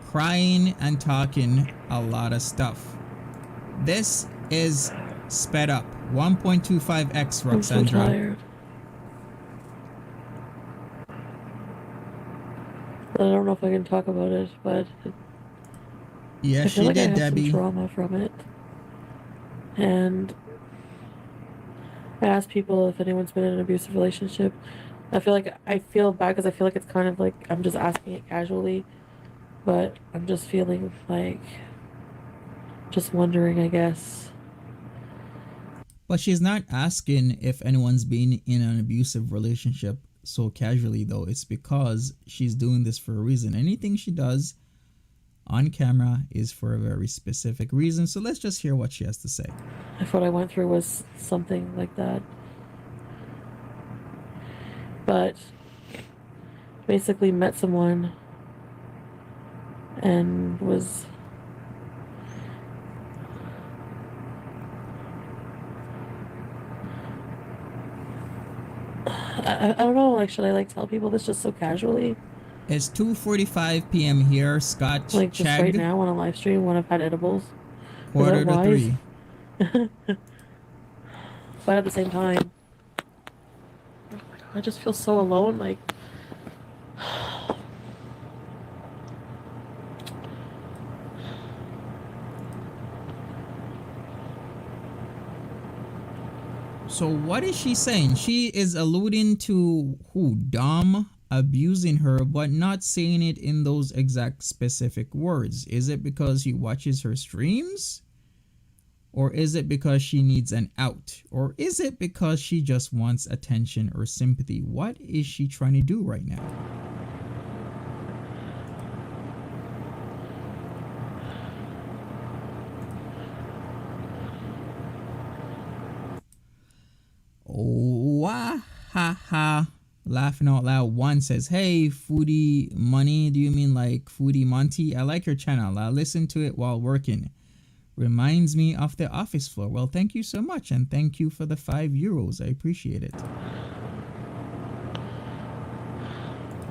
crying and talking a lot of stuff. This is sped up. 1.25x, Roxandra. I'm so tired. I don't know if I can talk about it, but... Yeah, she did, I have Debbie. some trauma from it. And... I asked people if anyone's been in an abusive relationship. I feel bad because I feel like it's kind of like I'm just asking it casually, but I'm just feeling like just wondering, I guess. But she's not asking if anyone's been in an abusive relationship so casually, though. It's because she's doing this for a reason. Anything she does on camera is for a very specific reason. So let's just hear what she has to say. If what I went through was something like that. But basically met someone and was I don't know, like, should I like tell people this just so casually? It's 2:45 p.m. here. Scotch Like just Chegg, right now on a live stream when I've had edibles? quarter to wise? 3. But at the same time, oh my God, I just feel so alone. Like, So what is she saying? She is alluding to who? Dom abusing her, but not saying it in those exact specific words. Is it because he watches her streams? Or is it because she needs an out? Or is it because she just wants attention or sympathy? What is she trying to do right now? Wah ha ha. Laughing out loud. One says, "Hey, Foodie Money. Do you mean like Foodie Monty? I like your channel. I listen to it while working. Reminds me of the office floor." Well, thank you so much, and thank you for the €5. I appreciate it.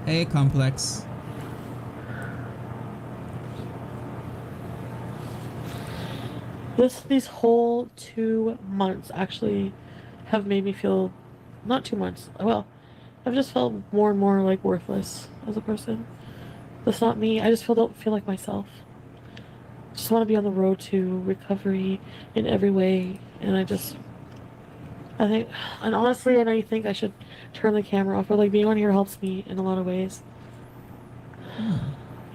Hey, Complex. these whole 2 months actually have made me feel, not 2 months, well, I've just felt more and more like worthless as a person. That's not me. I just don't feel like myself. I just want to be on the road to recovery in every way, and I think, and honestly, I think I should turn the camera off, but like being on here helps me in a lot of ways.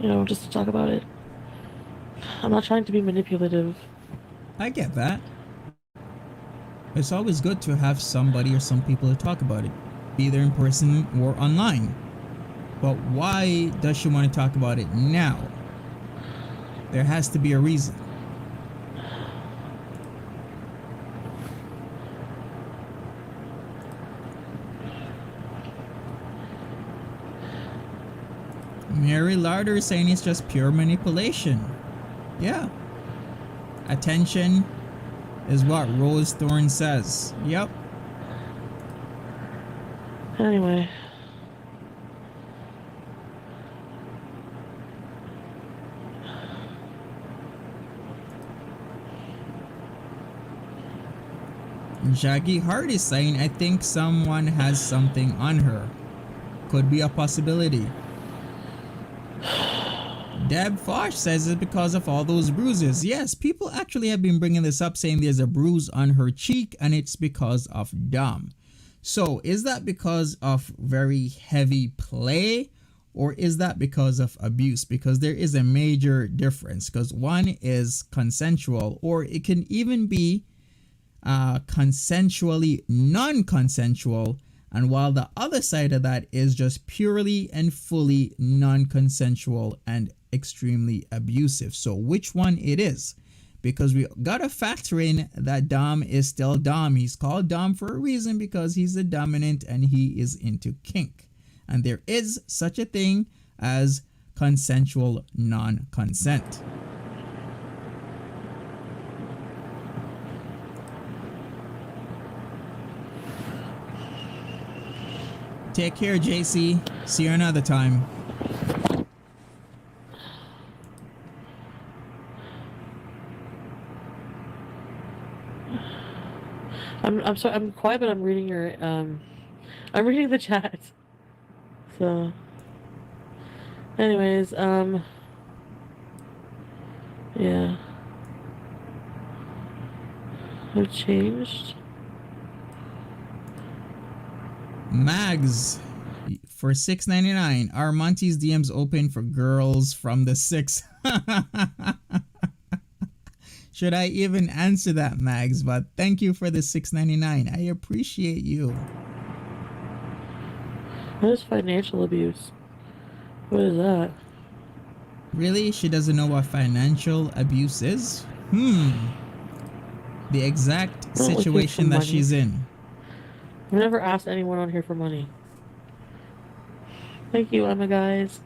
You know, just to talk about it. I'm not trying to be manipulative. I get that. It's always good to have somebody or some people to talk about it, be there in person or online. But why does she want to talk about it now? There has to be a reason. Mary Larder is saying it's just pure manipulation. Yeah. Attention is what Rose Thorne says. Yep. Anyway. Jackie Hart is saying, I think someone has something on her. Could be a possibility. Deb Fosh says it's because of all those bruises. Yes, people actually have been bringing this up, saying there's a bruise on her cheek and it's because of Dom. So is that because of very heavy play, or is that because of abuse? Because there is a major difference, because one is consensual, or it can even be consensually non-consensual, and while the other side of that is just purely and fully non-consensual and extremely abusive. So which one it is? Because we gotta factor in that Dom is still Dom. He's called Dom for a reason, because he's a dominant and he is into kink, and there is such a thing as consensual non-consent. Take care, JC. See you another time. I'm sorry, I'm quiet, but I'm reading your I'm reading the chat. So anyways, yeah. I've changed. Mags for $6.99. Are Monty's DMs open for girls from the 6? Should I even answer that, Mags? But thank you for the $6.99. I appreciate you. What is financial abuse? What is that? Really? She doesn't know what financial abuse is? The exact I don't like you for situation that money. she's in. I've never asked anyone on here for money. Thank you, Emma, guys.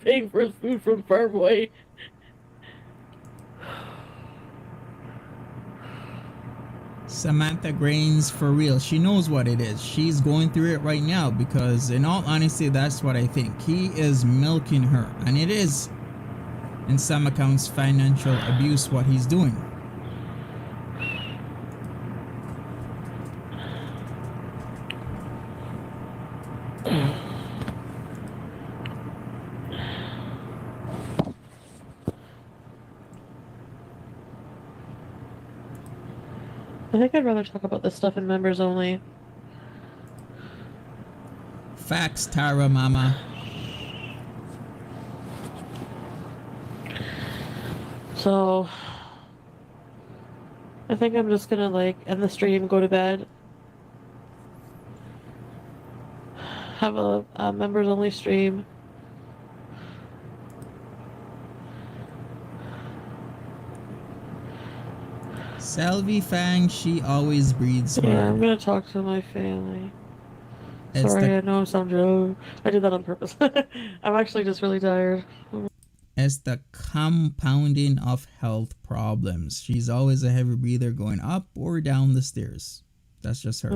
Paying for his food from Farmway. Samantha Grains, for real, she knows what it is. She's going through it right now because, in all honesty, that's what I think. He is milking her, and it is, in some accounts, financial abuse what he's doing. I think I'd rather talk about this stuff in members only. Facts, Tara Mama. So, I think I'm just gonna like end the stream, go to bed, have a members only stream. Selvi Fang, she always breeds hard. Yeah, I'm gonna talk to my family. It's Sorry, the, I know I'm sound drunk. I did that on purpose. I'm actually just really tired. it's the compounding of health problems. She's always a heavy breather going up or down the stairs. That's just her.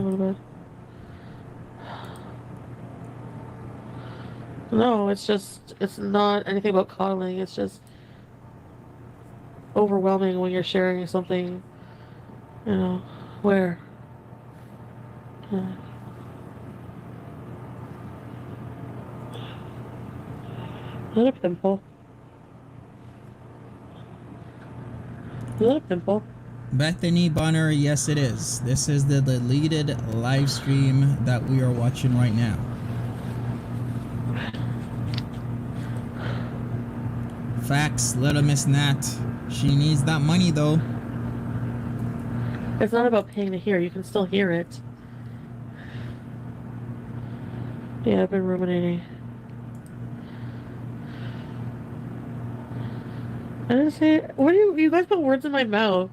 No, it's not anything about coddling. It's just overwhelming when you're sharing something, you know, where. Not a pimple. Not a pimple. Bethany Bonner, yes it is. This is the deleted live stream that we are watching right now. Facts, little Miss Nat. She needs that money though. It's not about paying to hear. You can still hear it. Yeah, I've been ruminating. I didn't say. What do you guys put words in my mouth?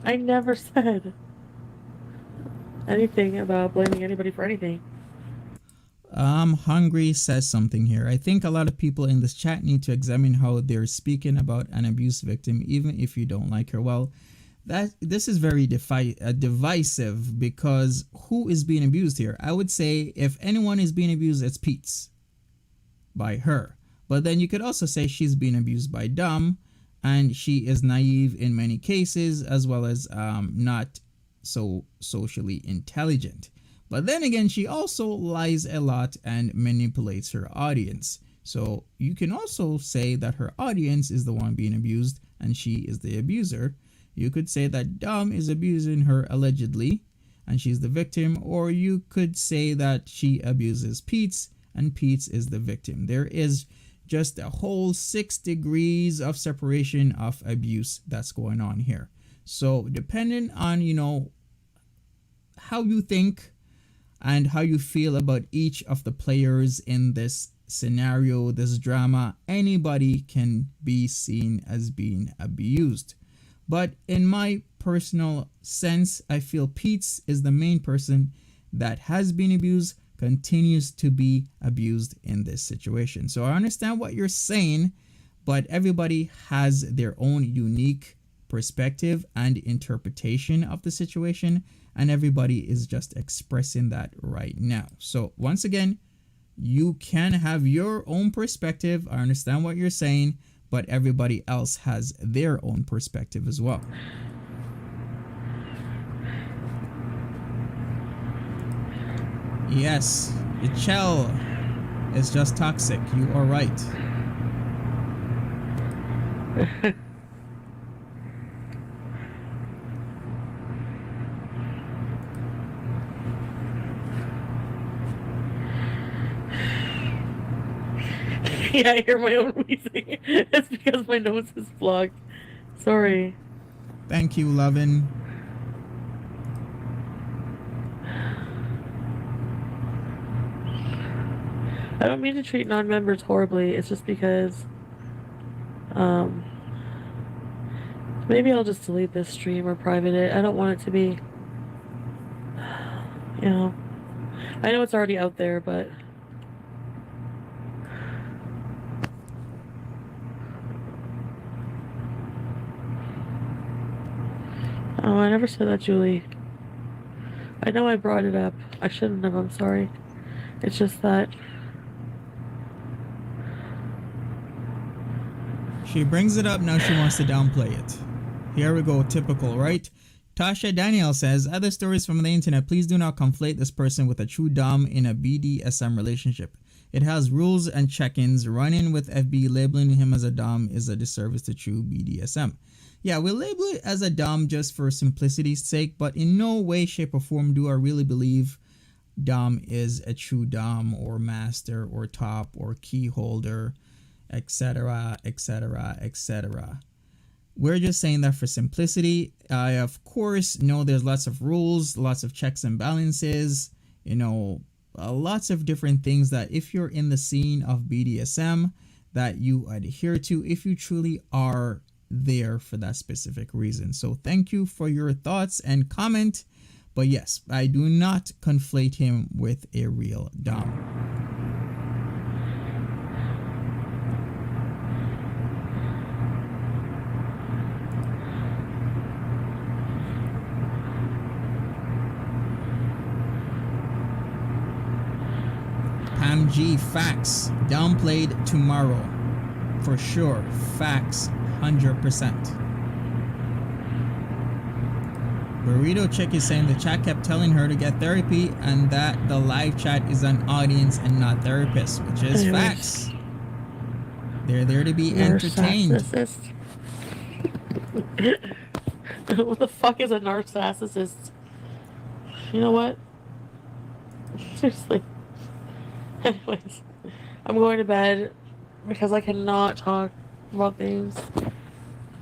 I never said anything about blaming anybody for anything. Hungry says something here. I think a lot of people in this chat need to examine how they're speaking about an abuse victim, even if you don't like her. Well, this is very divisive because who is being abused here? I would say if anyone is being abused, it's Pete's by her. But then you could also say she's being abused by Dom, and she is naive in many cases, as well as not so socially intelligent. But then again, she also lies a lot and manipulates her audience. So you can also say that her audience is the one being abused and she is the abuser. You could say that Dom is abusing her allegedly and she's the victim, or you could say that she abuses Pete's and Pete's is the victim. There is just a whole 6 degrees of separation of abuse that's going on here. So depending on, you know, how you think and how you feel about each of the players in this scenario, this drama, anybody can be seen as being abused. But in my personal sense, I feel Pete's is the main person that has been abused, continues to be abused in this situation. So I understand what you're saying, but everybody has their own unique perspective and interpretation of the situation, and everybody is just expressing that right now. So once again, you can have your own perspective. I understand what you're saying, but everybody else has their own perspective as well. Yes, Chell is just toxic. You are right. Yeah, I hear my own wheezing. It's because my nose is blocked. Sorry. Thank you, Lovin. I don't mean to treat non-members horribly. It's just because, um, maybe I'll just delete this stream or private it. I don't want it to be, you know, I know it's already out there, but oh, I never said that, Julie. I know I brought it up. I shouldn't have. I'm sorry. It's just that She brings it up, now she wants to downplay it. Here we go, typical, right? Tasha Daniel says, other stories from the internet, please do not conflate this person with a true dom in a BDSM relationship. It has rules and check-ins. Running with FB labeling him as a dom is a disservice to true BDSM. Yeah, we label it as a dom just for simplicity's sake, but in no way, shape, or form do I really believe dom is a true dom or master or top or key holder, etc., etc., etc. We're just saying that for simplicity. I, of course, know there's lots of rules, lots of checks and balances, lots of different things that if you're in the scene of BDSM that you adhere to if you truly are there for that specific reason. So thank you for your thoughts and comment. But yes, I do not conflate him with a real dom. Pam G, facts. Downplayed tomorrow. For sure. Facts. 100%. Burrito Chick is saying the chat kept telling her to get therapy and that the live chat is an audience and not therapists, which is facts. They're there to be entertained. What the fuck is a narcissist? You know what? Seriously. Anyways, I'm going to bed because I cannot talk about things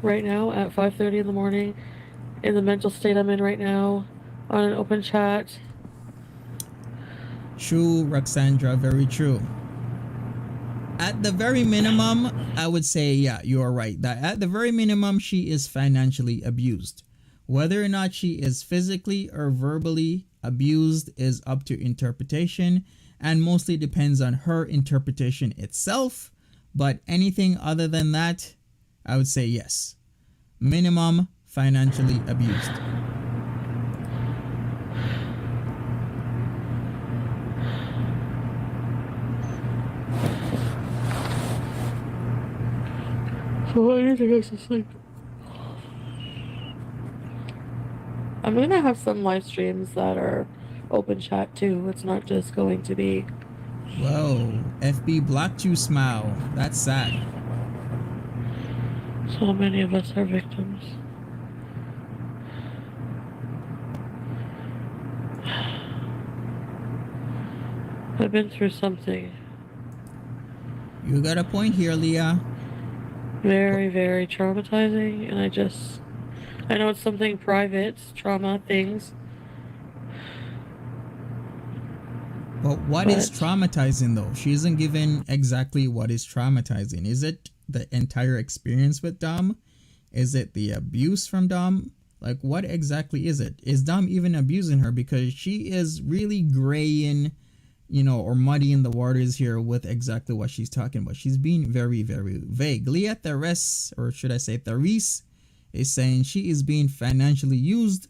right now at 5:30 in the morning in the mental state I'm in right now on an open chat. True, Roxandra, very true. At the very minimum, I would say, yeah, you are right. That at the very minimum, she is financially abused. Whether or not she is physically or verbally abused is up to interpretation and mostly depends on her interpretation itself. But anything other than that, I would say yes. Minimum, financially abused. So I need to go to sleep. I'm gonna have some live streams that are open chat too. It's not just going to be. Whoa, FB blocked you, smile. That's sad. So many of us are victims. I've been through something. You got a point here, Leah. Very, very traumatizing, and I know it's something private, trauma things. But what is traumatizing though? She isn't given exactly what is traumatizing. Is it the entire experience with Dom? Is it the abuse from Dom? Like, what exactly is it? Is Dom even abusing her? Because she is really graying, or muddying the waters here with exactly what she's talking about. She's being very, very vague. Leah Therese, or should I say Therese, is saying she is being financially used,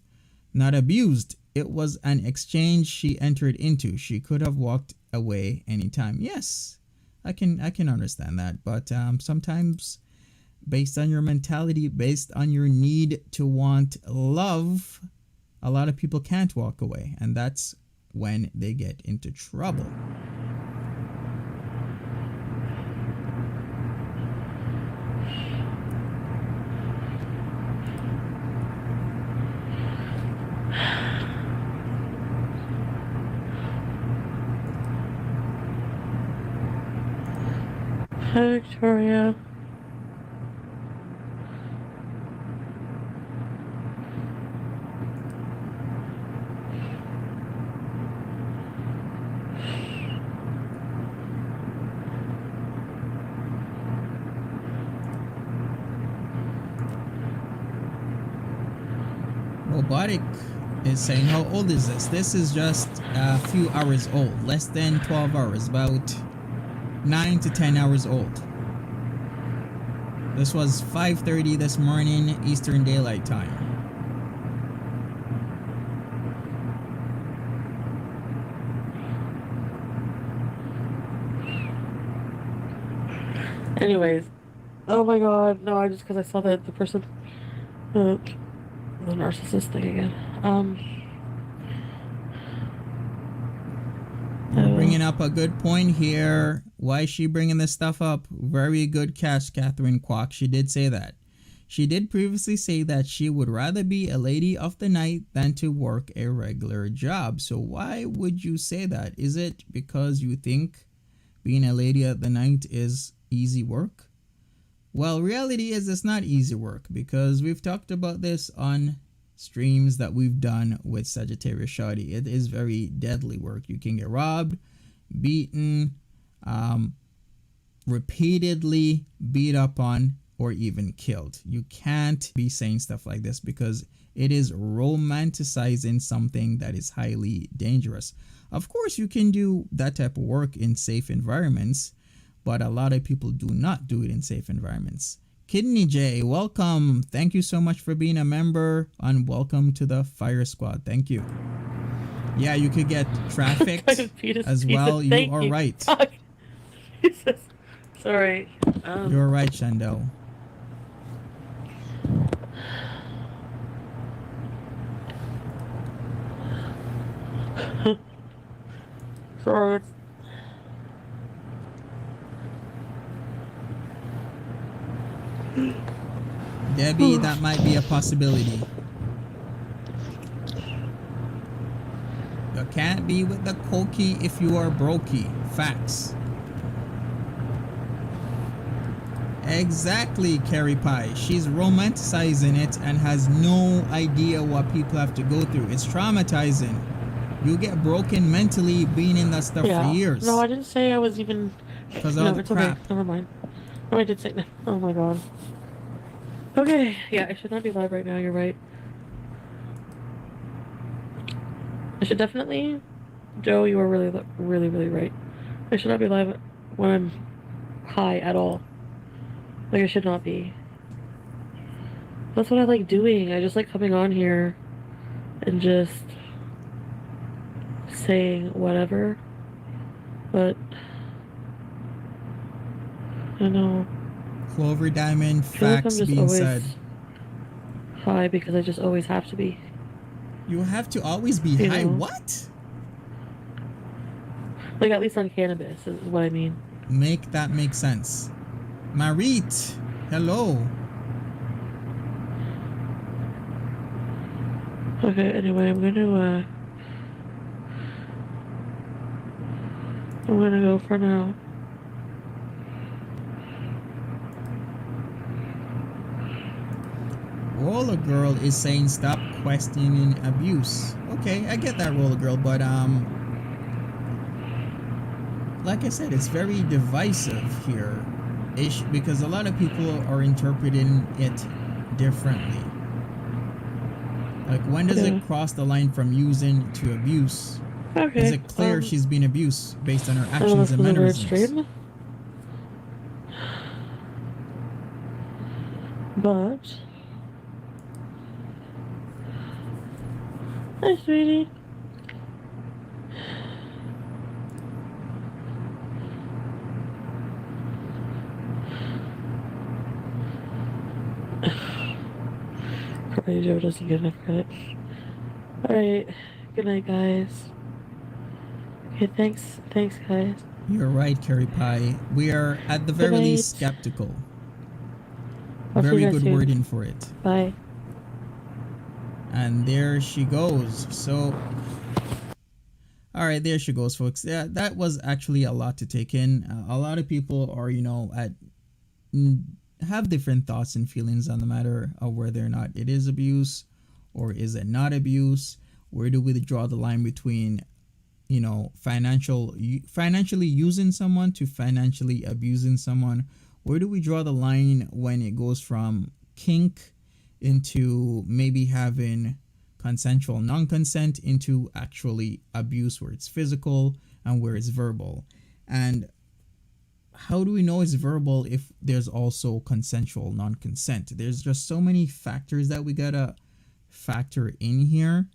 not abused. It was an exchange she entered into. She could have walked away anytime. Yes, I can understand that. But sometimes, based on your mentality, based on your need to want love, a lot of people can't walk away, and that's when they get into trouble. Hi, Victoria. Robotic is saying, how old is this? This is just a few hours old, less than 12 hours, about 9 to 10 hours old. This was 5:30 this morning, Eastern Daylight Time. Anyways, oh my god, no, I just because I saw that the person, the narcissist thing again. You're bringing up a good point here. Why is she bringing this stuff up? Very good catch, Catherine Kwok. She did say that. She did previously say that she would rather be a lady of the night than to work a regular job. So why would you say that? Is it because you think being a lady of the night is easy work? Well, reality is it's not easy work, because we've talked about this on streams that we've done with Sagittarius Shawty. It is very deadly work. You can get robbed, beaten, repeatedly beat up on, or even killed. You can't be saying stuff like this because it is romanticizing something that is highly dangerous. Of course, you can do that type of work in safe environments, but a lot of people do not do it in safe environments. Kidney J, welcome. Thank you so much for being a member, and welcome to the Fire Squad. Thank you. Yeah, you could get trafficked as well. You are right. Jesus. Sorry. You're right, Chantal. Sorry. Debbie, that might be a possibility. You can't be with the cokey if you are brokey. Facts. Exactly, Carrie Pie. She's romanticizing it and has no idea what people have to go through. It's traumatizing. You get broken mentally being in that stuff for years. No, I didn't say I was even... Because all the crap. Okay. Never mind. No, I did say... Oh my god. Okay, yeah, I should not be live right now, you're right. I should definitely... Joe, you are really, really right. I should not be live when I'm high at all. Like, I should not be. That's what I like doing. I just like coming on here and just saying whatever. But I don't know. Clover Diamond, I feel like facts I'm just being always said. High because I just always have to be. You have to always be high? know. What? Like, at least on cannabis is what I mean. Make that make sense. Marit, hello. Okay, anyway, I'm gonna go for now. Roller Girl is saying stop questioning abuse. Okay, I get that, Roller Girl, but like I said, it's very divisive here, because a lot of people are interpreting it differently. Like, when does it cross the line from using to abuse? Okay. Is it clear she's being abused based on her actions and mannerisms? But hi, sweetie. Probably Joe doesn't get enough credit. Alright, good night, guys. Okay, thanks, guys. You're right, Carrie Pie. We are at the very least skeptical. Very good wording for it. Bye. And there she goes. So, all right, there she goes, folks. Yeah, that was actually a lot to take in. A lot of people are, have different thoughts and feelings on the matter of whether or not it is abuse or is it not abuse. Where do we draw the line between, financially using someone to financially abusing someone? Where do we draw the line when it goes from kink into maybe having consensual non-consent into actually abuse where it's physical and where it's verbal. And how do we know it's verbal if there's also consensual non-consent? There's just so many factors that we gotta factor in here.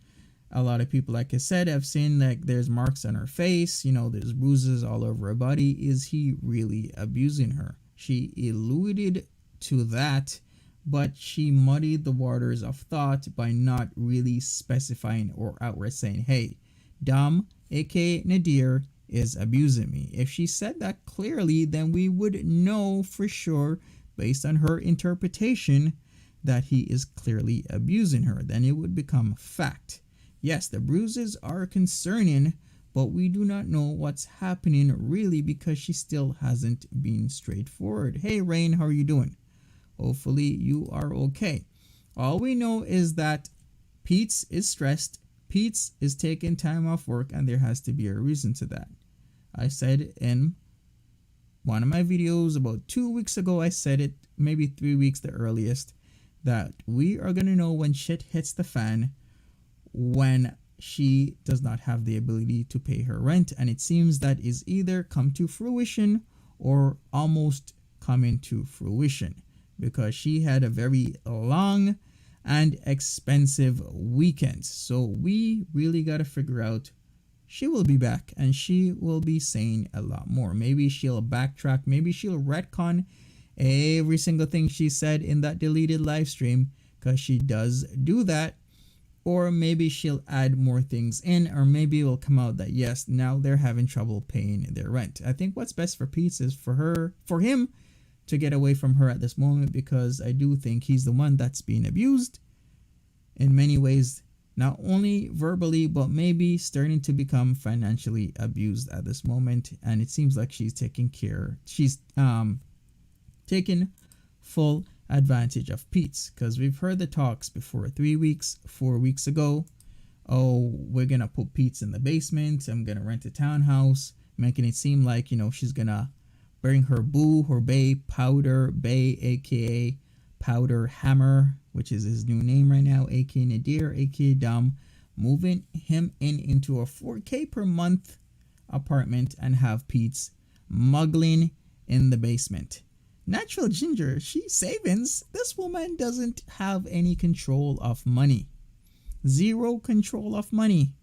A lot of people, like I said, have seen like there's marks on her face, there's bruises all over her body. Is he really abusing her? She alluded to that, but she muddied the waters of thought by not really specifying or outright saying, hey, Dom, aka Nadir, is abusing me. If she said that clearly, then we would know for sure, based on her interpretation, that he is clearly abusing her. Then it would become fact. Yes, the bruises are concerning, but we do not know what's happening really because she still hasn't been straightforward. Hey Rain, how are you doing? Hopefully you are okay. All we know is that Pete's is stressed, Pete's is taking time off work, and there has to be a reason to that. I said in one of my videos about 2 weeks ago, I said it maybe 3 weeks the earliest, that we are going to know when shit hits the fan when she does not have the ability to pay her rent. And it seems that is either come to fruition or almost coming to fruition, because she had a very long and expensive weekend. So we really got to figure out, she will be back and she will be saying a lot more. Maybe she'll backtrack. Maybe she'll retcon every single thing she said in that deleted live stream, because she does do that. Or maybe she'll add more things in, or maybe it will come out that yes, now they're having trouble paying their rent. I think what's best for Pete is for him to get away from her at this moment, because I do think he's the one that's being abused in many ways, not only verbally, but maybe starting to become financially abused at this moment. And it seems like she's taking full advantage of Pete's, because we've heard the talks before 3 weeks, 4 weeks ago. Oh, we're gonna put Pete's in the basement, I'm gonna rent a townhouse, making it seem like she's gonna bring her boo, her bae, Powder Bay, aka Powder Hammer, which is his new name right now, aka Nadir, aka Dom, moving him into a 4K per month apartment and have Pete's muggling in the basement. Natural Ginger, she's savings. This woman doesn't have any control of money. Zero control of money.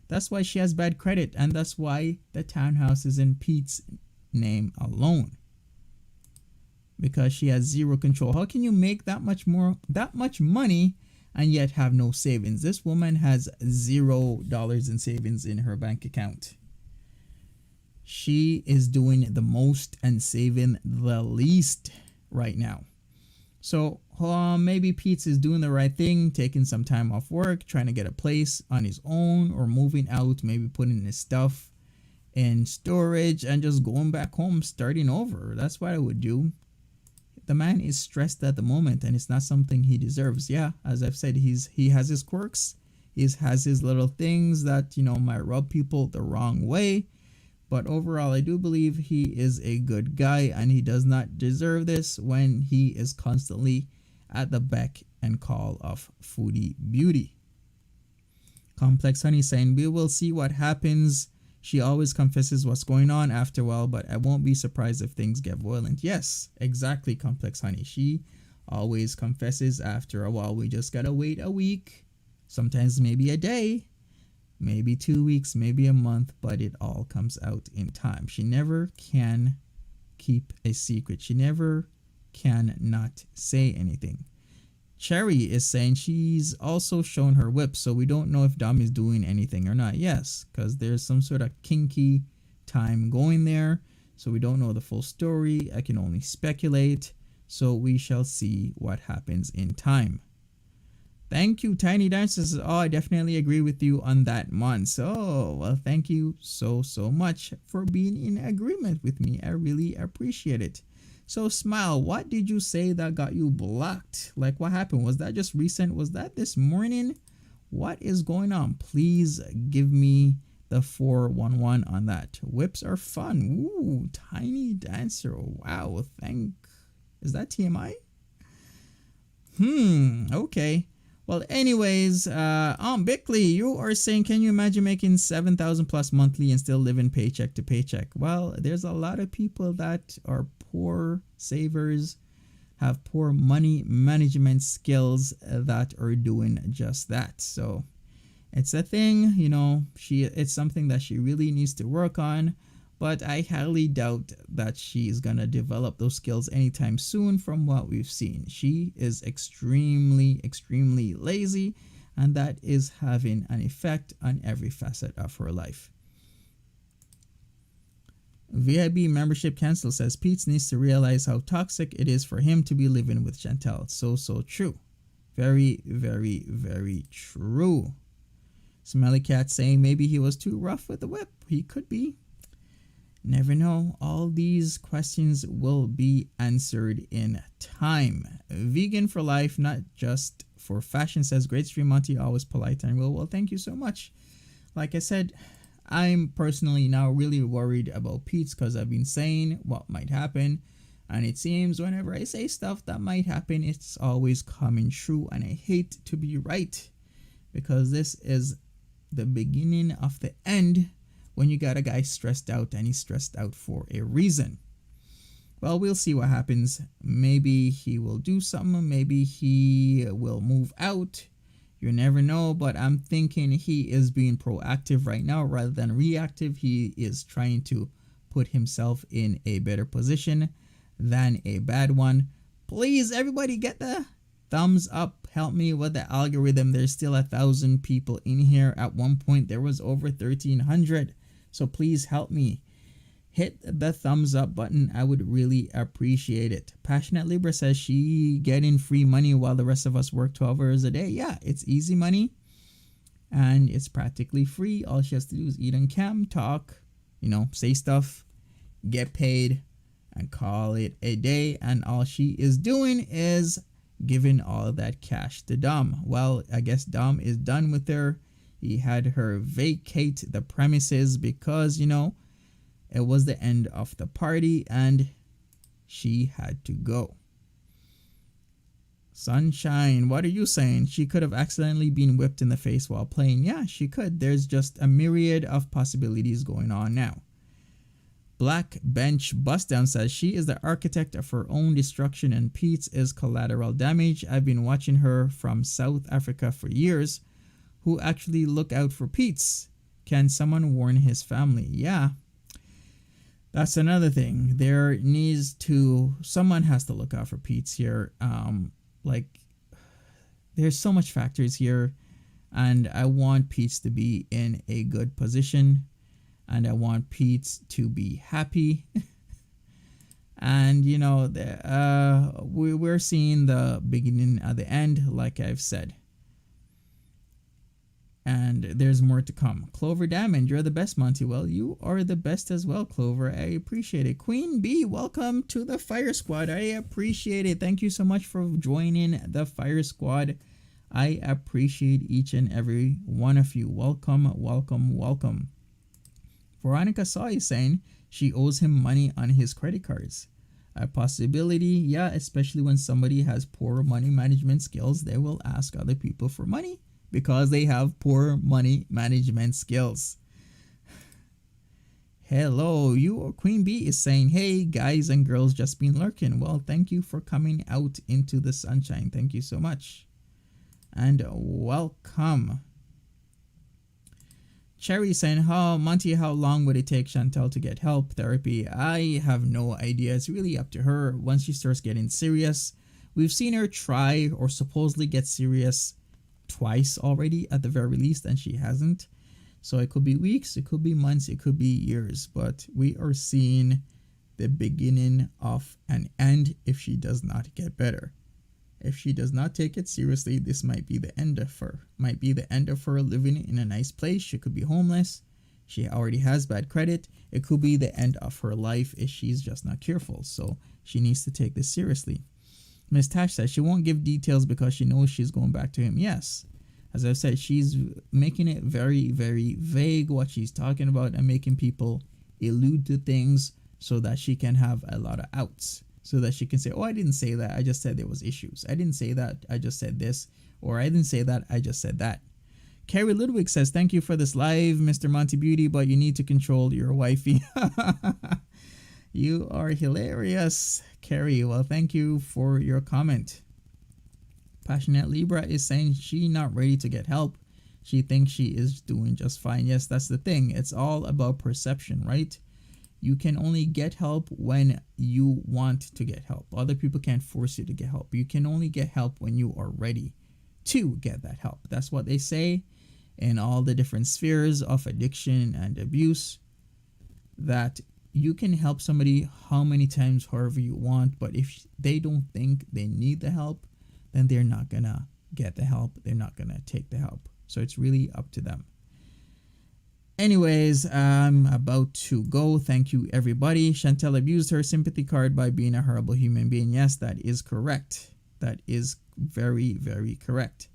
That's why she has bad credit, and that's why the townhouse is in Pete's name alone. Because she has zero control. How can you make that much money and yet have no savings? This woman has $0 in savings in her bank account. She is doing the most and saving the least right now. So maybe Pete is doing the right thing, taking some time off work, trying to get a place on his own, or moving out, maybe putting his stuff in storage and just going back home, starting over. That's what I would do. The man is stressed at the moment, and it's not something he deserves. Yeah, as I've said, he has his quirks. He has his little things that might rub people the wrong way. But overall, I do believe he is a good guy, and he does not deserve this when he is constantly at the beck and call of Foodie Beauty. Complex Honey saying, we will see what happens. She always confesses what's going on after a while, but I won't be surprised if things get violent. Yes, exactly, Complex Honey. She always confesses after a while. We just gotta wait a week, sometimes maybe a day, maybe 2 weeks, maybe a month, but it all comes out in time. She never can keep a secret. She never can not say anything. Cherry is saying she's also shown her whip, so we don't know if Dom is doing anything or not. Yes, because there's some sort of kinky time going there, so we don't know the full story. I can only speculate, so we shall see what happens in time. Thank you, Tiny Dancers. Oh, I definitely agree with you on that, Mon. So, well, thank you so much for being in agreement with me. I really appreciate it. So, Smile, what did you say that got you blocked? Like, what happened? Was that just recent? Was that this morning? What is going on? Please give me the 411 on that. Whips are fun. Ooh, Tiny Dancer. Wow, is that TMI? Okay. Well, anyways, Bickley, you are saying, can you imagine making 7,000 plus monthly and still living paycheck to paycheck? Well, there's a lot of people that are poor savers, have poor money management skills that are doing just that. So it's a thing, it's something that she really needs to work on. But I highly doubt that she's going to develop those skills anytime soon from what we've seen. She is extremely, extremely lazy, and that is having an effect on every facet of her life. VIB membership cancel says Pete needs to realize how toxic it is for him to be living with Chantal. So true. Very, very, very true. Smelly Cat saying maybe he was too rough with the whip. He could be. Never know. All these questions will be answered in time. Vegan for life, not just for fashion, says Great Stream Monty, always polite and real. Well, thank you so much. Like I said, I'm personally now really worried about Pete's because I've been saying what might happen. And it seems whenever I say stuff that might happen, it's always coming true. And I hate to be right because this is the beginning of the end. When you got a guy stressed out and he's stressed out for a reason. Well, we'll see what happens. Maybe he will do something. Maybe he will move out. You never know, but I'm thinking he is being proactive right now rather than reactive. He is trying to put himself in a better position than a bad one. Please, everybody get the thumbs up. Help me with the algorithm. There's still 1,000 people in here. At one point, there was over 1,300. So please help me. Hit the thumbs up button. I would really appreciate it. Passionate Libra says she getting free money while the rest of us work 12 hours a day. Yeah, it's easy money. And it's practically free. All she has to do is eat on cam, talk, say stuff, get paid, and call it a day. And all she is doing is giving all of that cash to Dom. Well, I guess Dom is done with her. He had her vacate the premises because, it was the end of the party and she had to go. Sunshine, what are you saying? She could have accidentally been whipped in the face while playing. Yeah, she could. There's just a myriad of possibilities going on now. Black Bench Bustdown says she is the architect of her own destruction and Pete's is collateral damage. I've been watching her from South Africa for years. Who actually look out for Pete's? Can someone warn his family? Yeah, that's another thing. Someone has to look out for Pete's here. There's so much factors here, and I want Pete's to be in a good position, and I want Pete's to be happy. And we're seeing the beginning at the end, like I've said. And there's more to come. Clover Diamond, you're the best, Monty. Well, you are the best as well, Clover. I appreciate it. Queen B, welcome to the Fire Squad. I appreciate it. Thank you so much for joining the Fire Squad. I appreciate each and every one of you. Welcome, welcome, welcome. Veronica Saw is saying she owes him money on his credit cards. A possibility, yeah, especially when somebody has poor money management skills, they will ask other people for money. Because they have poor money management skills. Hello, Queen Bee is saying, hey, guys and girls just been lurking. Well, thank you for coming out into the sunshine. Thank you so much. And welcome. Cherry saying, Monty, how long would it take Chantal to get help therapy? I have no idea. It's really up to her. Once she starts getting serious, we've seen her try or supposedly get serious twice already at the very least, and she hasn't. So it could be weeks, it could be months, it could be years, but we are seeing the beginning of an end if she does not get better. If she does not take it seriously, this might be the end of her. Might be the end of her living in a nice place. She could be homeless. She already has bad credit. It could be the end of her life if she's just not careful. So she needs to take this seriously. Miss Tash says she won't give details because she knows she's going back to him. Yes. As I said, she's making it very, very vague what she's talking about and making people allude to things so that she can have a lot of outs. so that she can say, oh, I didn't say that, I just said there was issues. I didn't say that, I just said this. Or I didn't say that, I just said that. Carrie Ludwig says, thank you for this live, Mr. Monty Beauty, but you need to control your wifey. You are hilarious, Carrie. Well, thank you for your comment. Passionate Libra is saying she not ready to get help. She thinks she is doing just fine. Yes, that's the thing. It's all about perception, right? You can only get help when you want to get help. Other people can't force you to get help. You can only get help when you are ready to get that help. That's what they say in all the different spheres of addiction and abuse, that you can help somebody how many times, however you want, but if they don't think they need the help, then they're not gonna get the help. They're not gonna take the help. So it's really up to them. Anyways, I'm about to go. Thank you, everybody. Chantal abused her sympathy card by being a horrible human being. Yes, that is correct. That is very, very correct.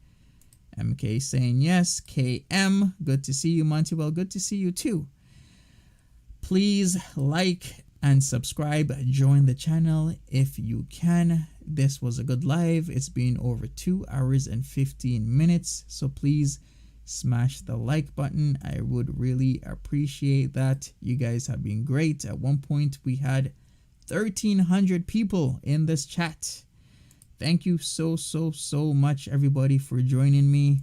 MK saying yes. KM, good to see you. Monty, well, good to see you too. Please like and subscribe. Join the channel if you can. This was a good live. It's been over 2 hours and 15 minutes. So please smash the like button. I would really appreciate that. You guys have been great. At one point we had 1,300 people in this chat. Thank you so much, everybody, for joining me.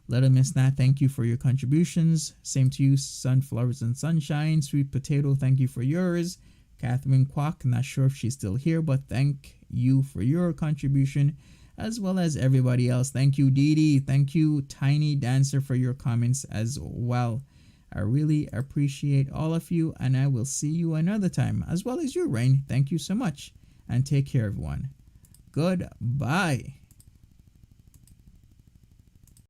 Little Miss Nat, thank you for your contributions. Same to you, Sunflowers and Sunshine. Sweet Potato, thank you for yours. Catherine Kwok, not sure if she's still here, but thank you for your contribution, as well as everybody else. Thank you, Dee Dee. Thank you, Tiny Dancer, for your comments as well. I really appreciate all of you, and I will see you another time, as well as you, Rain. Thank you so much, and take care, everyone. Goodbye.